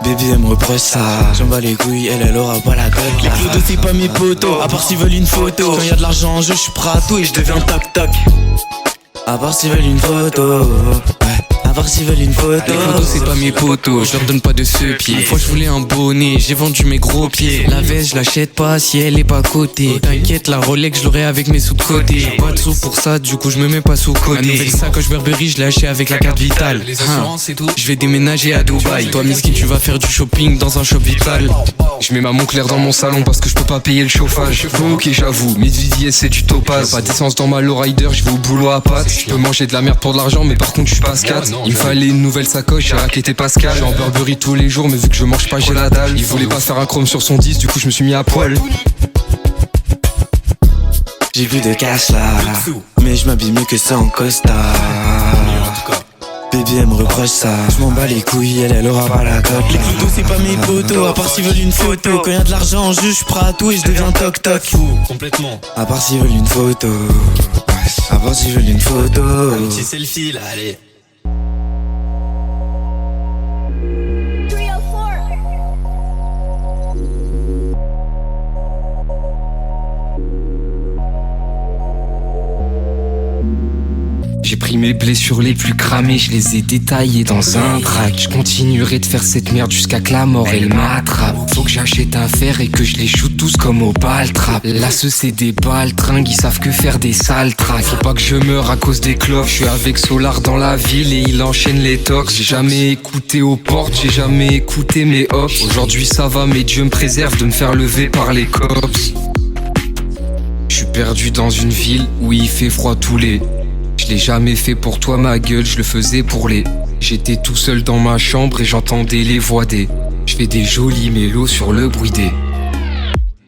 Baby elle me reproche ça, j'en bats les couilles, elle aura pas la cote là. Les clodos c'est pas mes potos, à part s'ils veulent une photo. Quand y'a de l'argent en jeu, je suis prêt à tout et je deviens toc toc. À part s'ils veulent une photo, ouais. À part s'ils veulent une photo. Les clodos c'est pas mes potos, je leur donne pas de ce pied. Une fois je voulais un bonnet, j'ai vendu mes gros pieds. La veste je l'achète pas si elle est pas cotée. T'inquiète la Rolex je l'aurai avec mes sous de côté. J'ai pas de sous pour ça, du coup je me mets pas sous côté. La nouvelle sacoche Burberry je l'ai acheté avec la carte vitale. Les assurances et tout. Je vais déménager à Dubaï. Toi miskin tu vas faire du shopping dans un shop vital. Je mets ma Moncler dans mon salon parce que je peux pas payer le chauffage. Ok j'avoue, mes Vivier c'est du topaz. Pas d'essence dans ma lowrider, je vais au boulot à pattes. Je peux manger de la merde pour de l'argent mais par contre je suis pas scat. Il me fallait une nouvelle sacoche, j'ai raquetté Pascal. J'ai en Burberry tous les jours mais vu que je mange pas j'ai la dalle. Il voulait pas faire un chrome sur son 10, du coup je me suis mis à poil. J'ai plus de cash là, mais je m'habille mieux que ça en costard. Baby elle me reproche ça, je m'en bats les couilles, elle aura pas la cote. Les clodos c'est pas mes potos, à part s'ils veulent une photo. Quand y'a de l'argent en jeu, je suis prêt à tout et je deviens toc toc. Complètement. À part s'ils veulent une photo, à part s'ils veulent une photo. Un petit selfie là, allez. J'ai pris mes blessures les plus cramées, je les ai détaillées dans un track. Je continuerai de faire cette merde jusqu'à que la mort elle m'attrape. Faut que j'achète un fer et que je les shoot tous comme au ball trap. Là ce c'est des baltringues, ils savent que faire des sales tracks. Faut pas que je meure à cause des cloques. Je suis avec Solar dans la ville et il enchaîne les tox. J'ai jamais écouté aux portes, j'ai jamais écouté mes hops. Aujourd'hui ça va mais Dieu me préserve de me faire lever par les cops. Je suis perdu dans une ville où il fait froid tous les. Je l'ai jamais fait pour toi ma gueule, je le faisais pour les. J'étais tout seul dans ma chambre et j'entendais les voix des. Je fais des jolis mélos sur le bruit des.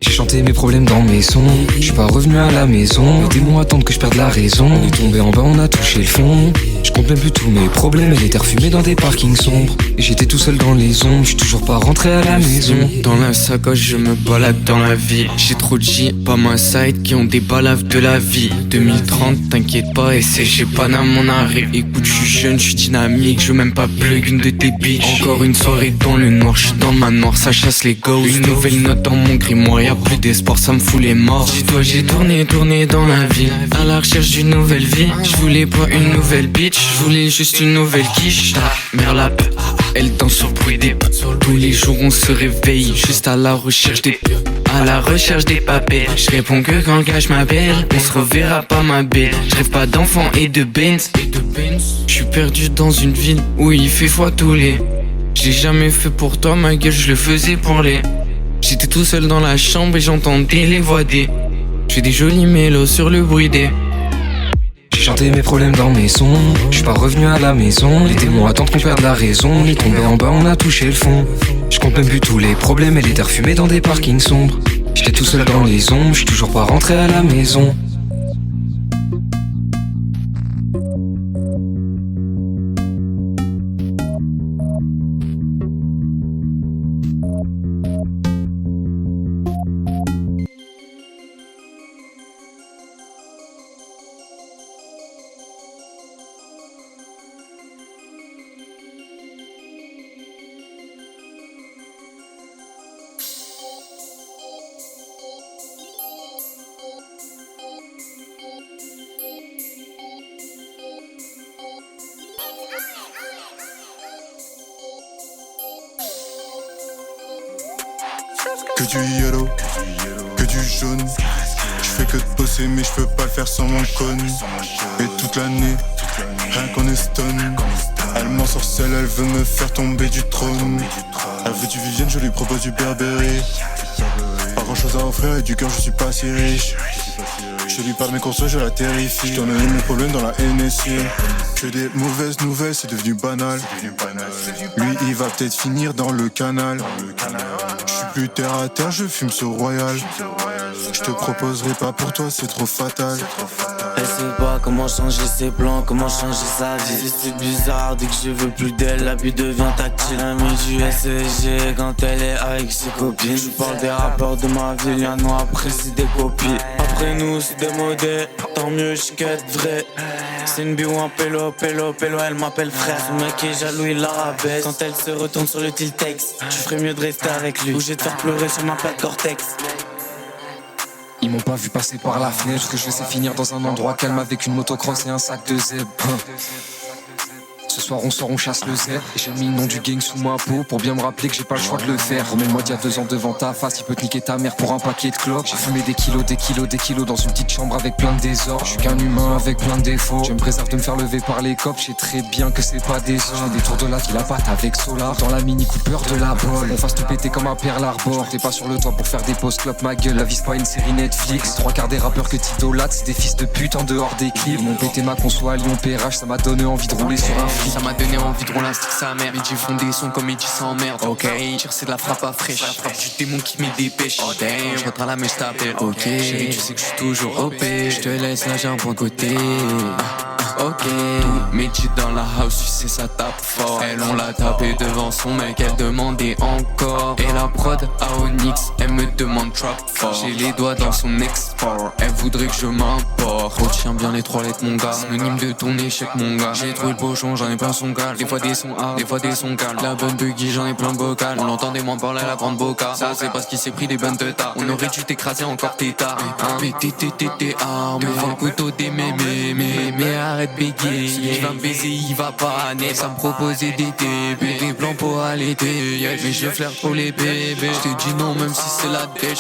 J'ai chanté mes problèmes dans mes sons. Je suis pas revenu à la maison. Aidez-moi attendre que je perde la raison. On est tombé en bas, on a touché le fond. Je compte même plus tous mes problèmes. Elle était refumée dans des parkings sombres. Et j'étais tout seul dans les ombres. Je suis toujours pas rentré à la maison. Dans la sacoche je me balade dans la ville. J'ai trop de J, pas ma side qui ont des balaves de la vie. 2030 t'inquiète pas et c'est chez Paname on arrive. Écoute je suis jeune, je suis dynamique. Je veux même pas plug une de tes bitches. Encore une soirée dans le noir, je suis dans ma noire, ça chasse les ghosts. Une nouvelle note dans mon grimoire, y'a plus d'espoir, ça me fout les morts. Dis-toi j'ai tourné dans la ville, à la recherche d'une nouvelle vie. Je voulais pas une nouvelle bitch, je voulais juste une nouvelle quiche. Merlap, elle danse sur bruit des pas. Tous les jours on se réveille, juste à la recherche des papiers. Je réponds que quand le gars m'appelle, on se reverra pas ma belle. Je rêve pas d'enfants et de Benz. Je suis perdu dans une ville où il fait froid tous les. Je l'ai jamais fait pour toi ma gueule, je le faisais pour les. J'étais tout seul dans la chambre et j'entendais les voix des. Je fais des jolis mélos sur le bruit des. J'ai J'ai chanté mes problèmes dans mes sons. Je suis pas revenu à la maison. Les démons attendent qu'on perde la raison. On est tombé en bas, on a touché le fond. Je compte même plus tous les problèmes et les terres fumées dans des parkings sombres. J'étais tout seul dans les ombres, je suis toujours pas rentré à la maison. Que du yellow, que du jaune. Je fais que de bosser mais je peux pas le faire sans mon con. Et toute l'année, rien qu'on est stone. Elle m'en sorcelle, elle veut me faire tomber du trône. Elle veut du Vivienne, je lui propose du Burberry. Pas grand chose à offrir et du cœur je suis pas si riche. Je lui parle mes consos, je la terrifie. Je tourne mes problèmes dans la NSC. Que des mauvaises nouvelles, c'est devenu banal. Lui il va peut-être finir dans le canal. Je suis plus terre à terre, je fume ce royal. Je te proposerai pas pour toi, c'est trop fatal. Elle sait pas comment changer ses plans, comment changer sa vie. C'est bizarre, dès que je veux plus d'elle, l'abus devient tactile. Elle met du SEG quand elle est avec ses copines. Je parle des rappeurs de ma ville, y'a nous après c'est des copies. Après nous c'est démodé, tant mieux je quête vrai. C'est une bio en pélo, elle m'appelle frère. Ce mec est jaloux, il la rabaisse. Quand elle se retourne sur le Tiltex, tu ferais mieux de rester avec lui ou je vais te faire pleurer sur ma plaque Cortex. Ils m'ont pas vu passer par la fenêtre. Que je sais finir dans un endroit calme avec une motocross et un sac de zèbre. Ce soir on sort, on chasse le zèbre. Et j'ai mis le nom du gang sous ma peau pour bien me rappeler que j'ai pas le choix de le faire. Remets-moi d'il y a 2 ans devant ta face, il peut te niquer ta mère pour un paquet de clopes. J'ai fumé des kilos dans une petite chambre avec plein de désordre. Je suis qu'un humain avec plein de défauts. Je me préserve de me faire lever par les copes. Je sais très bien que c'est pas des hommes. J'ai des tours de latte, la patte avec Solar. Dans la Mini Cooper de la bolle. On fasse tout péter comme un Pearl Harbor. T'es pas sur le toit pour faire des post clopes, ma gueule. La vie c'est pas une série Netflix. 3/4 des rappeurs que t'idolates, c'est des fils de pute en dehors des clips. Ils m'ont pété ma conso à Lyon PRH, ça m'a donné envie de rouler sur un flic. Ça m'a donné envie de rouler un stick sa mère. Midi font des sons comme Midi s'emmerde. Ok, tire c'est de la frappe à fraîche. La frappe du démon qui met des pêches. Oh damn, je rentre à la mèche t'appelle. Ok, chérie tu sais que je suis toujours OP. Je te laisse là j'ai un point côté. Ok, Midi dans la house, tu sais ça tape fort. Elle on l'a tapé devant son mec, elle demandait encore. Et la prod à Onyx, elle me demande trap fort. J'ai les doigts dans son export, elle voudrait que je m'importe. Retiens bien les 3 lettres mon gars, synonyme de ton échec mon gars. J'ai trouvé le pochon, j'en ai plein son gal. Des fois des sons hard, des fois des sons calmes. La bonne buggy, j'en ai plein bocal. On l'entendait moins parler à la grande boca. Ça c'est parce qu'il s'est pris des bonnes tetas. On aurait dû t'écraser encore tes tas. Mais t'es armé devant le couteau des mémés. Mais arrête bégayer, il va me baiser, il va pas naître. Ça me proposait des TP, des plans pour allaiter. Yeah, mais je flaire pour les bébés. Je te dis non même si c'est la dèche.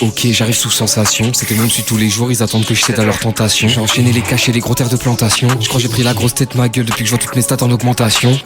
Ok, j'arrive sous sensation. C'est que même si tous les jours ils attendent que je cède à leur tentation. J'ai enchaîné les cachets, les gros terres de plantation. Je crois que j'ai pris la grosse tête ma gueule depuis que je vois toutes mes stats en augmentation.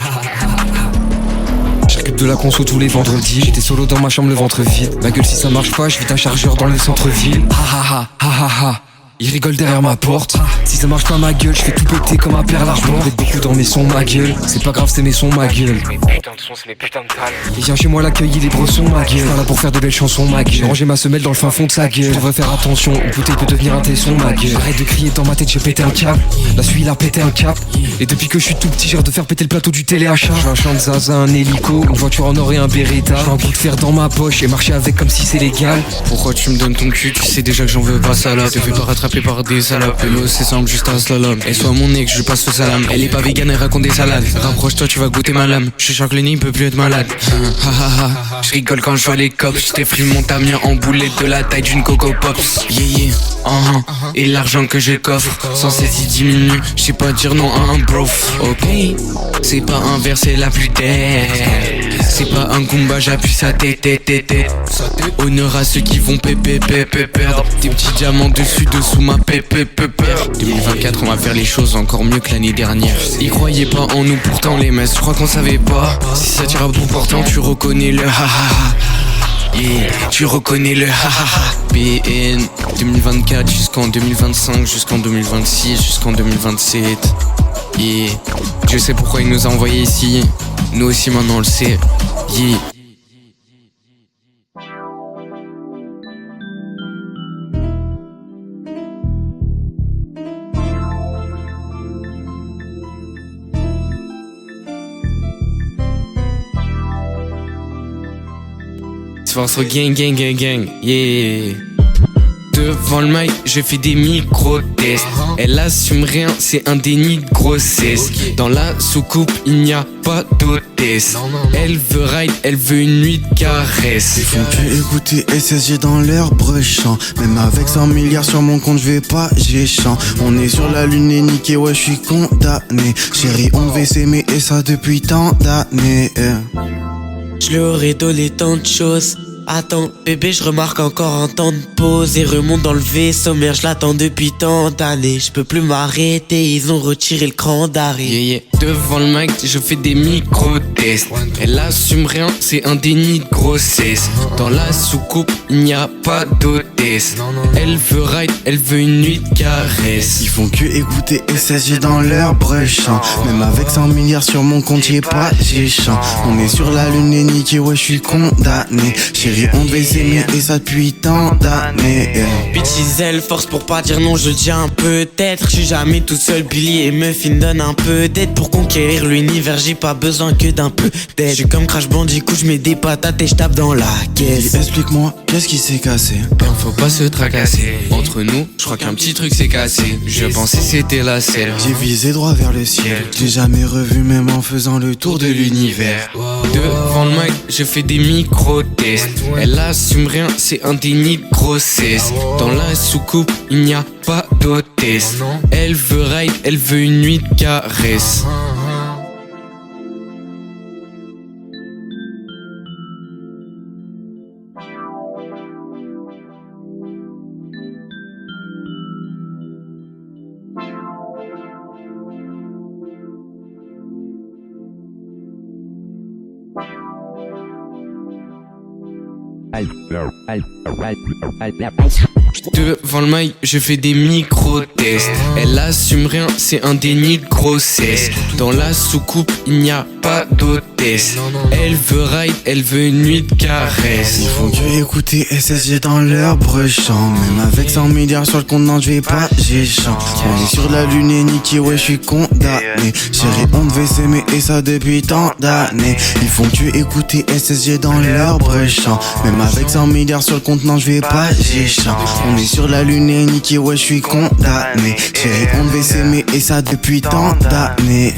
J'occupe de la conso tous les vendredis. J'étais solo dans ma chambre le ventre vide. Ma gueule si ça marche pas, je vide un chargeur dans le centre-ville. Ha ha ha. Ils rigolent derrière ma porte. Si ça marche pas ma gueule, je fais tout péter comme un Pearl Harbor. Avec beaucoup dans mes sons ma gueule. C'est pas grave c'est mes sons ma gueule. Mes putains de sons c'est les putains de talles. Et viens chez moi l'accueil il est brosson ma gueule. Pas là pour faire de belles chansons ma gueule. J'ai rangé ma semelle dans le fin fond de sa gueule. Tu devrais faire attention, une bouteille peut devenir un tesson ma gueule. Arrête de crier dans ma tête, j'ai pété un câble. La suie il a pété un cap. Et depuis que je suis tout petit j'ai hâte de faire péter le plateau du téléachat. J'ai un champ de zaza, un hélico, une voiture en or et un Beretta. J'ai un bout de fer dans ma poche et marcher avec comme si c'est légal. Pourquoi tu me donnes ton cul, tu sais déjà que j'en veux pas salope. Te fais pas rattraper kidnappé par des salopes. L'eau c'est simple, juste un slalom. Et soit mon nez que je passe au salam. Elle est pas vegan, elle raconte des salades. Rapproche-toi, tu vas goûter ma lame. Je suis sûr que le nez peut plus être malade. Je rigole quand je vois les cops. J't'ai pris mon tamien en boulette de la taille d'une Coco Pops. Yeah, et l'argent que je coffre sans cesse il diminue. J'sais pas dire non à un brof. Ok, c'est pas un verre, c'est la plus tête. C'est pas un Goomba, j'appuie sa tête. Honneur à ceux qui vont perdre des petits diamants dessus dessous ma pépère. 2024 on va faire les choses encore mieux que l'année dernière. Ils croyaient pas en nous pourtant les messes, je crois qu'on savait pas. Si ça tire à bout portant tu reconnais le ha-ha-ha. Yeah, tu reconnais le ha-ha-ha. BN 2024 jusqu'en 2025, jusqu'en 2026, jusqu'en 2027. Yeah, je sais pourquoi il nous a envoyés ici. Nous aussi maintenant on le sait. Yeah. Force gang, yeah. Devant le mic, je fais des micro-tests. Elle assume rien, c'est un déni de grossesse. Dans la soucoupe, il n'y a pas d'hôtesse. Elle veut ride, elle veut une nuit de caresse. Ils font que écouter SSG dans leur brushant. Même avec 100 milliards sur mon compte, je vais pas géchant. On est sur la lune et niqué, ouais, je suis condamné. Chérie, on devait s'aimer et ça depuis tant d'années. Je leur aurais donné tant de choses. Attends, bébé, je remarque encore un temps de pause. Et remonte dans le vaisseau, merde, je l'attends depuis tant d'années. Je peux plus m'arrêter, ils ont retiré le cran d'arrêt. Yeah. Devant le mic, je fais des micro-tests. Elle assume rien, c'est un déni de grossesse. Dans la soucoupe, il n'y a pas d'hôtesse. Elle veut ride, elle veut une nuit de caresse. Ils font que écouter SSG dans leur brushant. Même avec 100 milliards sur mon compte, j'ai pas géchant. On est sur la lune et niqué, ouais, je suis condamné. Chérie, on devait s'aimer et ça depuis tant d'années. Bitches, elle force pour pas dire non, je dis un peut-être. Je suis jamais tout seul, Billy et Muffin donne un peu d'aide. Pour conquérir l'univers, j'ai pas besoin que d'un peu d'aide. Je suis comme Crash Bandicoot, je mets des patates et je tape dans la caisse. Explique-moi, qu'est-ce qui s'est cassé? Faut pas se tracasser. Entre nous, je crois qu'un petit truc s'est cassé. Je pensais c'était la selle. J'ai visé droit vers le ciel. J'ai jamais revu même en faisant le tour de l'univers. Devant le mic, je fais des micro-tests. Elle assume rien, c'est un déni de grossesse. Dans la soucoupe, il n'y a pas d'hôtesse. Elle veut ride, elle veut une nuit de caresse. Devant le mic, je fais des micro-tests. Elle assume rien, c'est un déni de grossesse. Dans la soucoupe, il n'y a pas d'hôtesse. Elle veut ride, elle veut une nuit de caresse. Ils font que écouter SSG dans leur brushant. Même avec 100 milliards sur le compte, non, je vais pas géchant. On est sur la lune et niqué, ouais, je suis condamné. Chérie, on devait s'aimer et ça depuis tant d'années. Ils font que écouter SSG dans leur brushant. Même avec 100 milliards sur le compte, non, je vais pas géchant. On est sur la lune et niqué, ouais, je suis condamné. Chérie, on devait s'aimer et ça depuis tant d'années.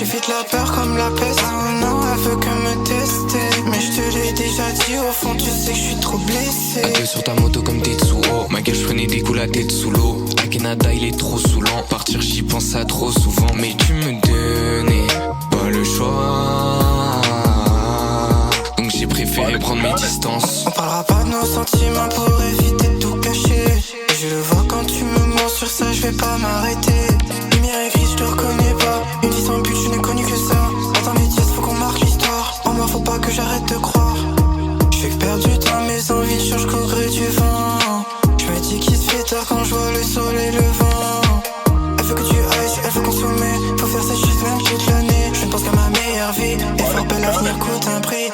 J'ai vite la peur comme la peste. Oh non, elle veut que me tester. Mais je te l'ai déjà dit, au fond tu sais que je suis trop blessé. À deux sur ta moto comme Tetsuo, ma gueule je prenais des coups la tête sous l'eau. À Canada il est trop saoulant, partir j'y pense ça trop souvent. Mais tu me donnais pas le choix, donc j'ai préféré prendre mes distances. On parlera pas de nos sentiments pour éviter de tout cacher. Et je le vois quand tu me mens sur ça, je vais pas m'arrêter. Lumière et grise, je te reconnais pas. Une vie sans but, je n'ai connu que ça. Attends les dièses, faut qu'on marque l'histoire. En moi faut pas que j'arrête de croire. Je fais que perdre du temps, mes envies changent qu'au gré du vent. Je me dis qu'il se fait tard quand je vois le soleil levant. Elle veut que tu ailles, elle veut consommer. Faut faire sa chose même toute l'année. Je ne pense qu'à ma meilleure vie. Et fort bel avenir coûte un prix.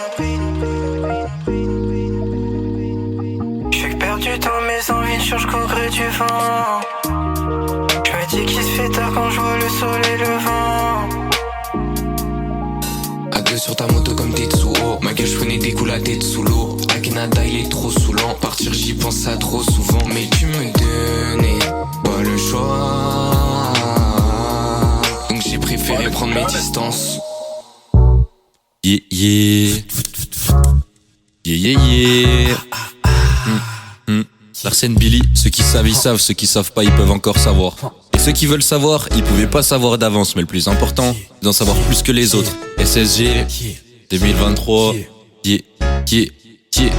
Je fais que perdre du temps, mes envies changent qu'au gré du vent. Je me dis qu'il se fait tard quand je vois le soleil levant. À deux sur ta moto comme Tetsuo, ma gueule je prenais des coups la tête sous l'eau. À Canada il est trop saoulant, partir j'y pense ça trop souvent. Mais tu me donnais pas le choix, donc j'ai préféré prendre mes distances. Yeah yeah yeah yeah yeah. Larsen Billy, ceux qui savent ils savent, ceux qui savent pas ils peuvent encore savoir. Et ceux qui veulent savoir, ils pouvaient pas savoir d'avance, mais le plus important, c'est d'en savoir plus que les autres. SSG 2023, yeah yeah yeah.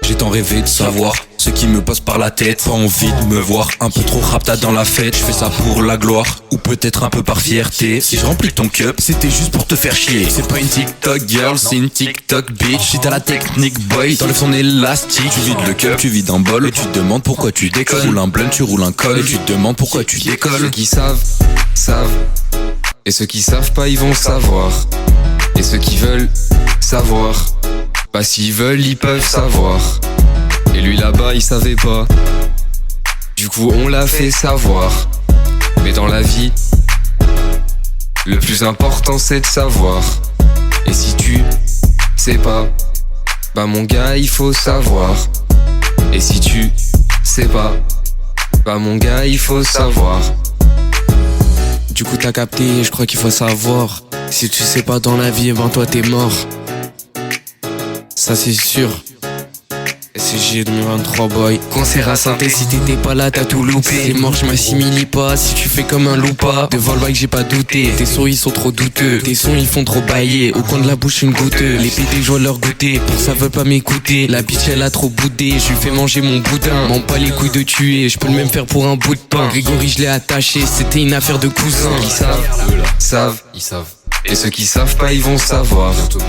J'ai tant rêvé de savoir ce qui me passe par la tête. Pas envie de me voir un peu trop rapta dans la fête. Je fais ça pour la gloire ou peut-être un peu par fierté. Si je remplis ton cup, c'était juste pour te faire chier. C'est pas une TikTok girl, c'est une TikTok bitch. Si t'as la technique boy, t'enlèves son élastique. Tu vides le cup, tu vides un bol et tu te demandes pourquoi tu décolles. Tu roules un blunt, tu roules un col et tu te demandes pourquoi tu décolles. Ceux qui savent, savent. Et ceux qui savent pas, ils vont savoir. Et ceux qui veulent savoir, bah s'ils veulent, ils peuvent savoir. Et lui là-bas il savait pas. Du coup on l'a fait savoir. Mais dans la vie, le plus important c'est de savoir. Et si tu sais pas, bah mon gars il faut savoir. Et si tu sais pas, bah mon gars il faut savoir. Du coup t'as capté, je crois qu'il faut savoir. Si tu sais pas dans la vie, ben toi t'es mort. Ça c'est sûr. SSG 2023 boy. Concert à Saint-Étienne, si t'étais pas là t'as tout loupé. C'est mort, je m'assimile pas. Si tu fais comme un loupa, devant le bike j'ai pas douté. Tes sons ils sont trop douteux, tes sons ils font trop bailler. Au coin de la bouche une goûteuse. Les pétés je vois leur goûter, pour ça veulent pas m'écouter. La bitch elle a trop boudé, je lui fais manger mon boudin. M'en pas les couilles de tuer, je peux le même faire pour un bout de pain. Grégory je l'ai attaché, c'était une affaire de cousin. Ils savent, ils savent. Et ceux qui savent pas ils vont savoir. Bientôt.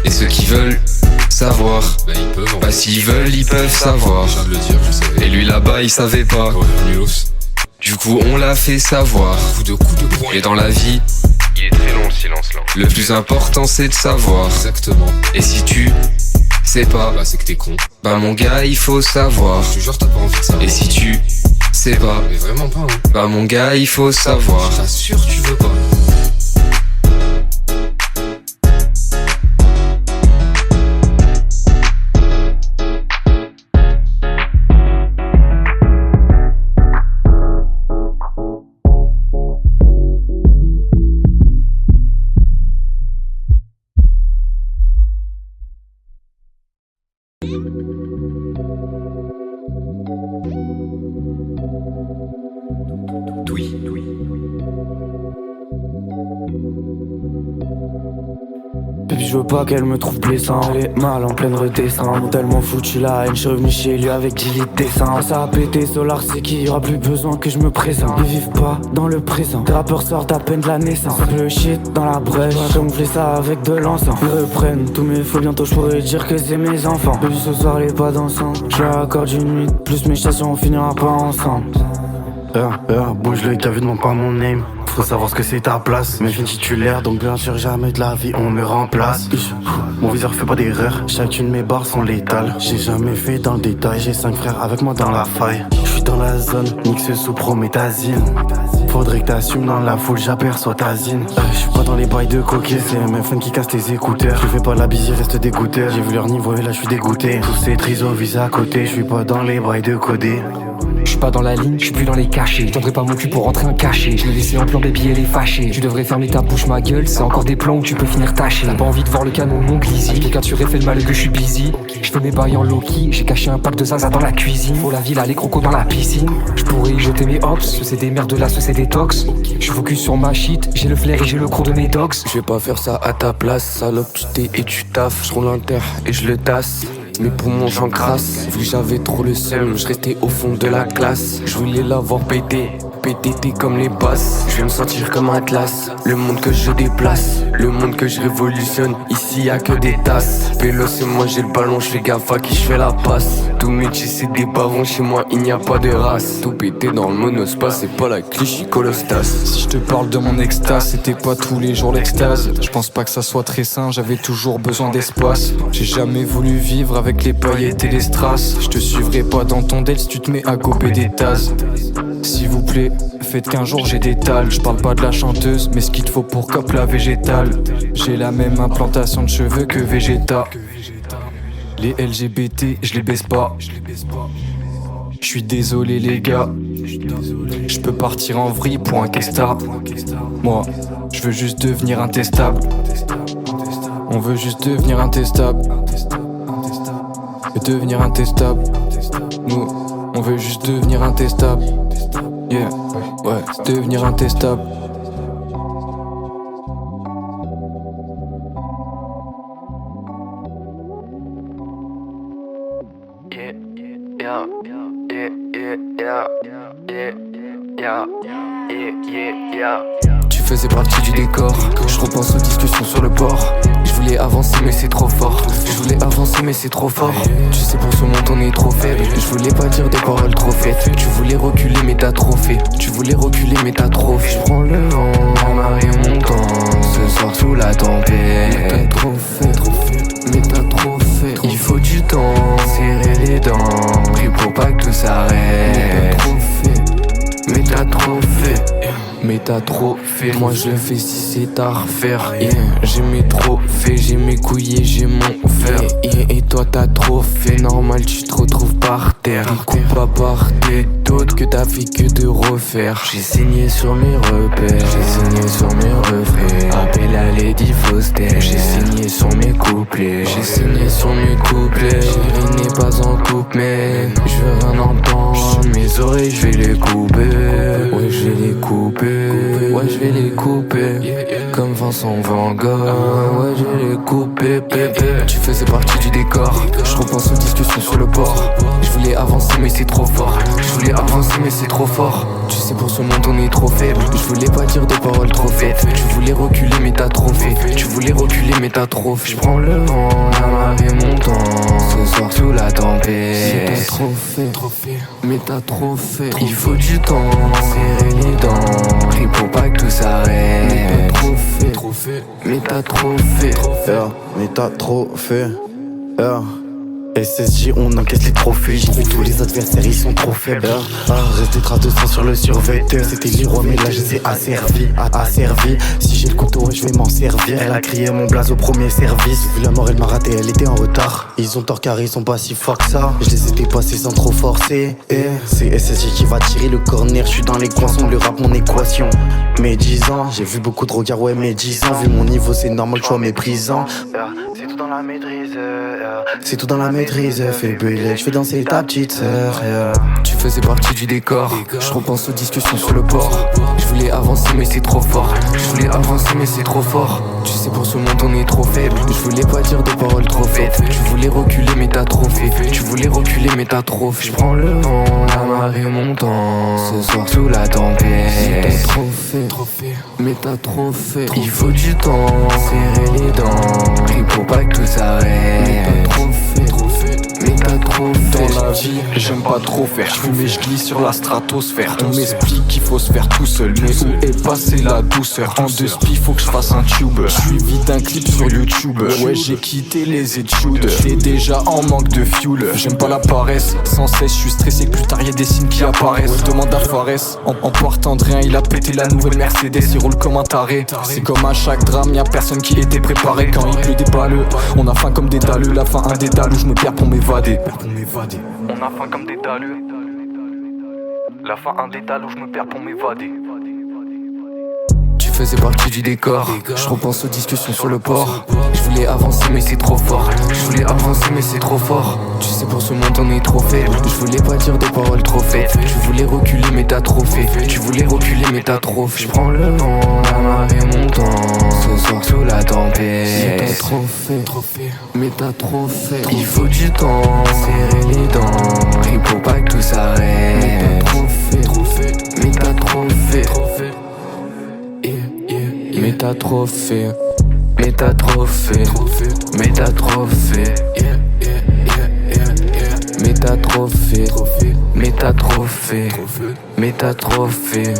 Et ceux qui veulent savoir, bah ils peuvent. Bah s'ils veulent ils peuvent savoir. Je viens de le dire, je savais. Et lui là-bas il savait pas. Ouais, nulos. Du coup on l'a fait savoir. Coup de poing. Et dans la vie, il est très long le silence là. le plus important c'est de savoir. Exactement. Et si tu sais pas, bah c'est que t'es con. Bah mon gars il faut savoir. Je te jure t'as pas envie de savoir. Et si tu sais pas, mais vraiment pas hein. Bah mon gars il faut savoir. Je t'assure tu veux pas. Baby je veux pas qu'elle me trouve blessant. Elle est mal en pleine redescente. Tellement foutu la haine, je suis revenu chez lui avec 10 litres d'essence. Ça a pété, Solar c'est qu'il y aura plus besoin que je me présente. Ils vivent pas dans le présent, les rappeurs sortent à peine de la naissance. Le shit dans la brèche, comme on fait ça avec de l'encens. Ils reprennent tous mes feux, bientôt je pourrais dire que c'est mes enfants. Baby ce soir les pas d'ensemble, je leur accorde une nuit de plus, mes stations on finira pas ensemble. Bouge le gars, demande pas mon name. Faut savoir ce que c'est ta place. Mais je suis titulaire, donc bien sûr jamais de la vie on me remplace. Mon viseur fait pas d'erreur, chacune de mes barres sont létales. J'ai jamais fait dans le détail, j'ai 5 frères avec moi dans la faille. Je suis dans la zone, mix sous prométhazine. Faudrait que t'assumes dans la foule, j'aperçois ta zine. Je suis pas dans les bails de coquet, c'est MFN qui casse tes écouteurs. Je fais pas la bise, reste dégoûté. J'ai vu leur niveau et là je suis dégoûté. Tous ces trisos visent à côté, je suis pas dans les bails de codé. J'suis pas dans la ligne, je suis plus dans les cachets. Je tendrai pas mon cul pour rentrer un cachet. Je l'ai laissé en plan baby, elle est fâchée. Tu devrais fermer ta bouche, ma gueule, c'est encore des plans où tu peux finir taché. T'as pas envie de voir le canon, mon glizzy. Avec quelqu'un tu fait le mal que je suis busy. Je fais mes bails en low-key, j'ai caché un pack de zaza dans la cuisine. Faut la villa, les crocos dans la piscine. Je pourrais y jeter mes hops, ce c'est des merdes là, ce c'est des tox. Je suis focus sur ma shit, j'ai le flair et j'ai le croc de mes dogs. Je vais pas faire ça à ta place, salope, tu t'es et tu taffes. Je roule un terre et je le tasse. Mes poumons j'encrasse, vu que j'avais trop le seum, je restais au fond de la classe. Je voulais l'avoir pété, pété comme les basses. Je vais me sentir comme un Atlas, le monde que je déplace, le monde que je révolutionne. Ici y'a que des tasses. Pélo c'est moi j'ai le ballon, je fais gaffe à qui je fais la passe. Tous mes G c'est des bavons, chez moi il n'y a pas de race. Tout pété dans le monospace, c'est pas la cliché colostas. Si je te parle de mon extase, c'était pas tous les jours l'extase. Je pense pas que ça soit très sain, j'avais toujours besoin d'espace. J'ai jamais voulu vivre avec les paillettes et les strass. Je te suivrai pas dans ton date si tu te mets à gober des tasses. S'il vous plaît, faites qu'un jour j'ai des tales. Je parle pas de la chanteuse, mais ce qu'il te faut pour cop la végétale. J'ai la même implantation de cheveux que Vegeta. Les LGBT, je les baisse pas. Je suis désolé les gars, je peux partir en vrille pour un Kesta. Moi, je veux juste devenir intestable. On veut juste devenir intestable. Et devenir intestable. Nous, on veut juste devenir intestable. Yeah, ouais, devenir intestable. Tu faisais partie du décor, je repense aux discussions sur le port. Je voulais avancer mais c'est trop fort. Je voulais avancer mais c'est trop fort. Tu sais pour ce monde on est trop faible. Je voulais pas dire des paroles trop faites. Tu voulais reculer mais t'as trop fait. Tu voulais reculer mais t'as trop fait. Je prends le vent en arrière montant. Ce soir sous la tempête. Mais t'as trop fait, mais t'as trop fait. Il faut du temps, serrer les dents. Prie pour pas que tout s'arrête. Mais t'as trop fait. Mais t'as trop fait, moi je le fais si c'est à refaire. Yeah. J'ai mes trophées, j'ai mes couilles et j'ai mon fer. Et toi t'as trop fait, normal tu te retrouves par terre. Coupe pas par tes d'autres que t'as fait que de refaire. J'ai signé sur mes repères, j'ai signé sur mes refrains. Appel à Lady Foster, j'ai signé sur mes couplets. J'ai signé sur mes couplets. Chérie n'est pas en couple mais je veux rien entendre. Mes oreilles je vais les couper. Ouais je vais les couper. Ouais je vais les couper comme Vincent Van Gogh. Ouais je vais les couper bébé. Tu faisais partie du décor. Je repense aux discussions sur le port. Je voulais avancer mais c'est trop fort. Je voulais avancer mais c'est trop fort. Tu sais pour ce monde on est trop faible. Je voulais pas dire des paroles trop faites. Tu voulais reculer mais t'as trop fait. Tu voulais reculer mais t'as trop fait. Je prends le vent, la marée montant. Ce soir sous la tempête. T'as trop fait, mais t'as trop fait. Il faut du temps, serrer les dents. Prie pour pas que tout s'arrête. Mais t'as trop fait, mais t'as trop fait. Mais t'as trop fait. SSJ, on encaisse les trophées. J'ai vu tous les adversaires, ils sont trop faibles. Reste des traces de sang sur le survêteur. C'était Leroy, mais là je sais asservi. Si j'ai le couteau, je vais m'en servir. Elle a crié mon blaze au premier service. Vu la mort, elle m'a raté, elle était en retard. Ils ont tort car ils sont pas si forts que ça. Je les ai dépassés sans trop forcer. C'est SSJ qui va tirer le corner. Je suis dans les coins, le rap, mon équation. Mes 10 ans, j'ai vu beaucoup de regards, ouais, mes 10 ans. Vu mon niveau, c'est normal, tu vois, méprisant. C'est tout dans la maîtrise. C'est tout dans la maîtrise. Fais brûler, je fais danser ta petite sœur. Tu faisais partie du décor. Je repense aux discussions sur le port. Je voulais avancer mais c'est trop fort. Je voulais avancer mais c'est trop fort. Tu sais pour ce monde on est trop faible. Je voulais pas dire des paroles trop faites. Tu voulais reculer mais t'as trop fait. Tu voulais reculer mais t'as trop fait. Je prends le vent, la marée montant. Ce soir sous la tempête. T'as trop fait, mais t'as trop fait. Il faut du temps, serrer les dents. Prie pour pas que tout s'arrête. Mais t'as trop fait, mais t'as trop fait. Dans la vie, j'aime pas trop faire. Je fume et je glisse sur la stratosphère. On m'explique qu'il faut se faire tout seul. Mais où est passée la douceur? En deux spies, faut que je fasse un tube. Suivi d'un clip sur YouTube. Ouais, j'ai quitté les études. T'es déjà en manque de fuel. J'aime pas la paresse. Sans cesse, je suis stressé que plus tard y'a des signes qui apparaissent. Ouais, demande à Fares. En partant de rien, il a pété la nouvelle Mercedes. Il roule comme un taré. C'est comme à chaque drame, y'a personne qui était préparé. Quand il pleut des balles, on a faim comme des daleux. La fin un dédale où je me perds pour m'évader. On a faim comme des daleux. La fin un dédale où je me perds pour m'évader. Tu faisais partie du décor. Je repense aux discussions sur le port. Je voulais avancer mais c'est trop fort. Je voulais avancer mais c'est trop fort. Tu sais pour ce monde on est trop faible. Je voulais pas dire des paroles trop faites. Tu voulais reculer mais t'as trop fait. Tu voulais reculer mais t'as trop fait. Je prends le vent, la marée montant. Ce soir sous la tempête. T'as trop fait, mais t'as trop fait. Il faut du temps, serrer les dents. Et pour pas que tout s'arrête. Mais t'as trop fait, mais t'as trop fait. Mais t'as trop fait, mais t'as trop fait, mais t'as trop fait, mais t'as trop fait, mais t'as trop fait, mais t'as trop fait.